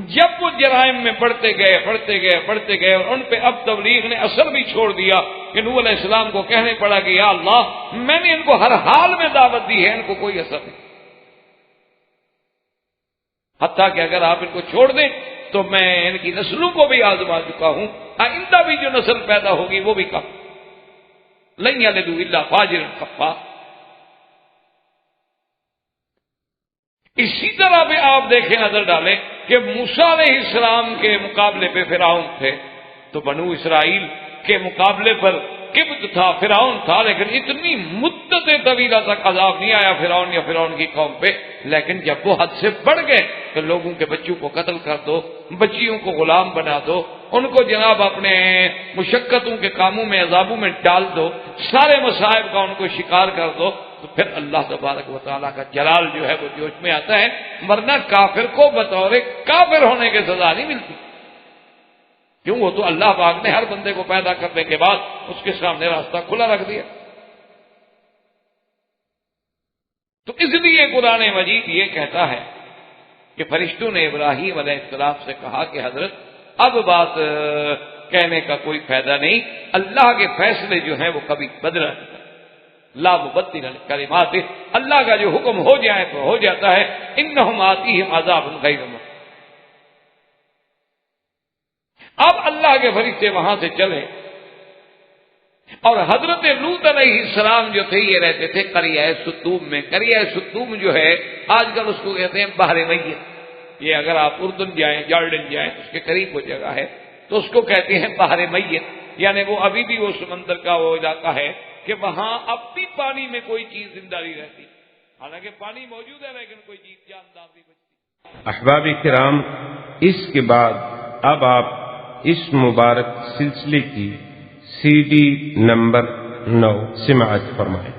جب وہ جرائم میں بڑھتے گئے اور ان پہ اب تبلیغ نے اثر بھی چھوڑ دیا کہ نوح علیہ السلام کو کہنے پڑا کہ یا اللہ میں نے ان کو ہر حال میں دعوت دی ہے ان کو کوئی اثر نہیں، حتیٰ کہ اگر آپ ان کو چھوڑ دیں تو میں ان کی نسلوں کو بھی آزما چکا ہوں، آئندہ بھی جو نسل پیدا ہوگی وہ بھی کم لن یلدوا الا فاجرا کفارا. اسی طرح پہ آپ دیکھیں نظر ڈالیں کہ موسیٰ علیہ السلام کے مقابلے پہ فرعون تھے تو بنو اسرائیل کے مقابلے پر قبط تھا، فرعون تھا، لیکن اتنی مدت طویلہ تک عذاب نہیں آیا فرعون یا فرعون کی قوم پہ. لیکن جب وہ حد سے بڑھ گئے کہ لوگوں کے بچوں کو قتل کر دو، بچیوں کو غلام بنا دو، ان کو جناب اپنے مشقتوں کے کاموں میں عذابوں میں ڈال دو، سارے مصائب کا ان کو شکار کر دو، تو پھر اللہ تبارک و تعالیٰ کا جلال جو ہے وہ جوش میں آتا ہے. ورنہ کافر کو بطور کافر ہونے کی سزا نہیں ملتی، کیوں؟ وہ تو اللہ پاک نے ہر بندے کو پیدا کرنے کے بعد اس کے سامنے راستہ کھلا رکھ دیا. تو اس لیے قرآن مجید یہ کہتا ہے کہ فرشتوں نے ابراہیم علیہ السلام سے کہا کہ حضرت اب بات کہنے کا کوئی فائدہ نہیں، اللہ کے فیصلے جو ہیں وہ کبھی بدلا نہیں، لا مبدل لکلمات، اللہ کا جو حکم ہو جائے تو ہو جاتا ہے. انہم آتیہم عذاب غیر مؤجل. اب اللہ کے فرشتے وہاں سے چلے اور حضرت لوط علیہ السلام جو تھے یہ رہتے تھے قریہ سدوم میں. قریہ سدوم جو ہے آج کل اس کو کہتے ہیں بحر میت. یہ اگر آپ اردن جائیں جارڈن جائیں اس کے قریب وہ جگہ ہے تو اس کو کہتے ہیں بحر میت، یعنی وہ ابھی بھی وہ سمندر کا وہ علاقہ ہے کہ وہاں اب بھی پانی میں کوئی چیز زندہ نہیں رہتی، حالانکہ پانی موجود ہے لیکن کوئی چیز جاندار نہیں بچتی.
احباب کرام، اس کے بعد اب آپ اس مبارک سلسلے کی CD نمبر 9 سماعت فرمائیں.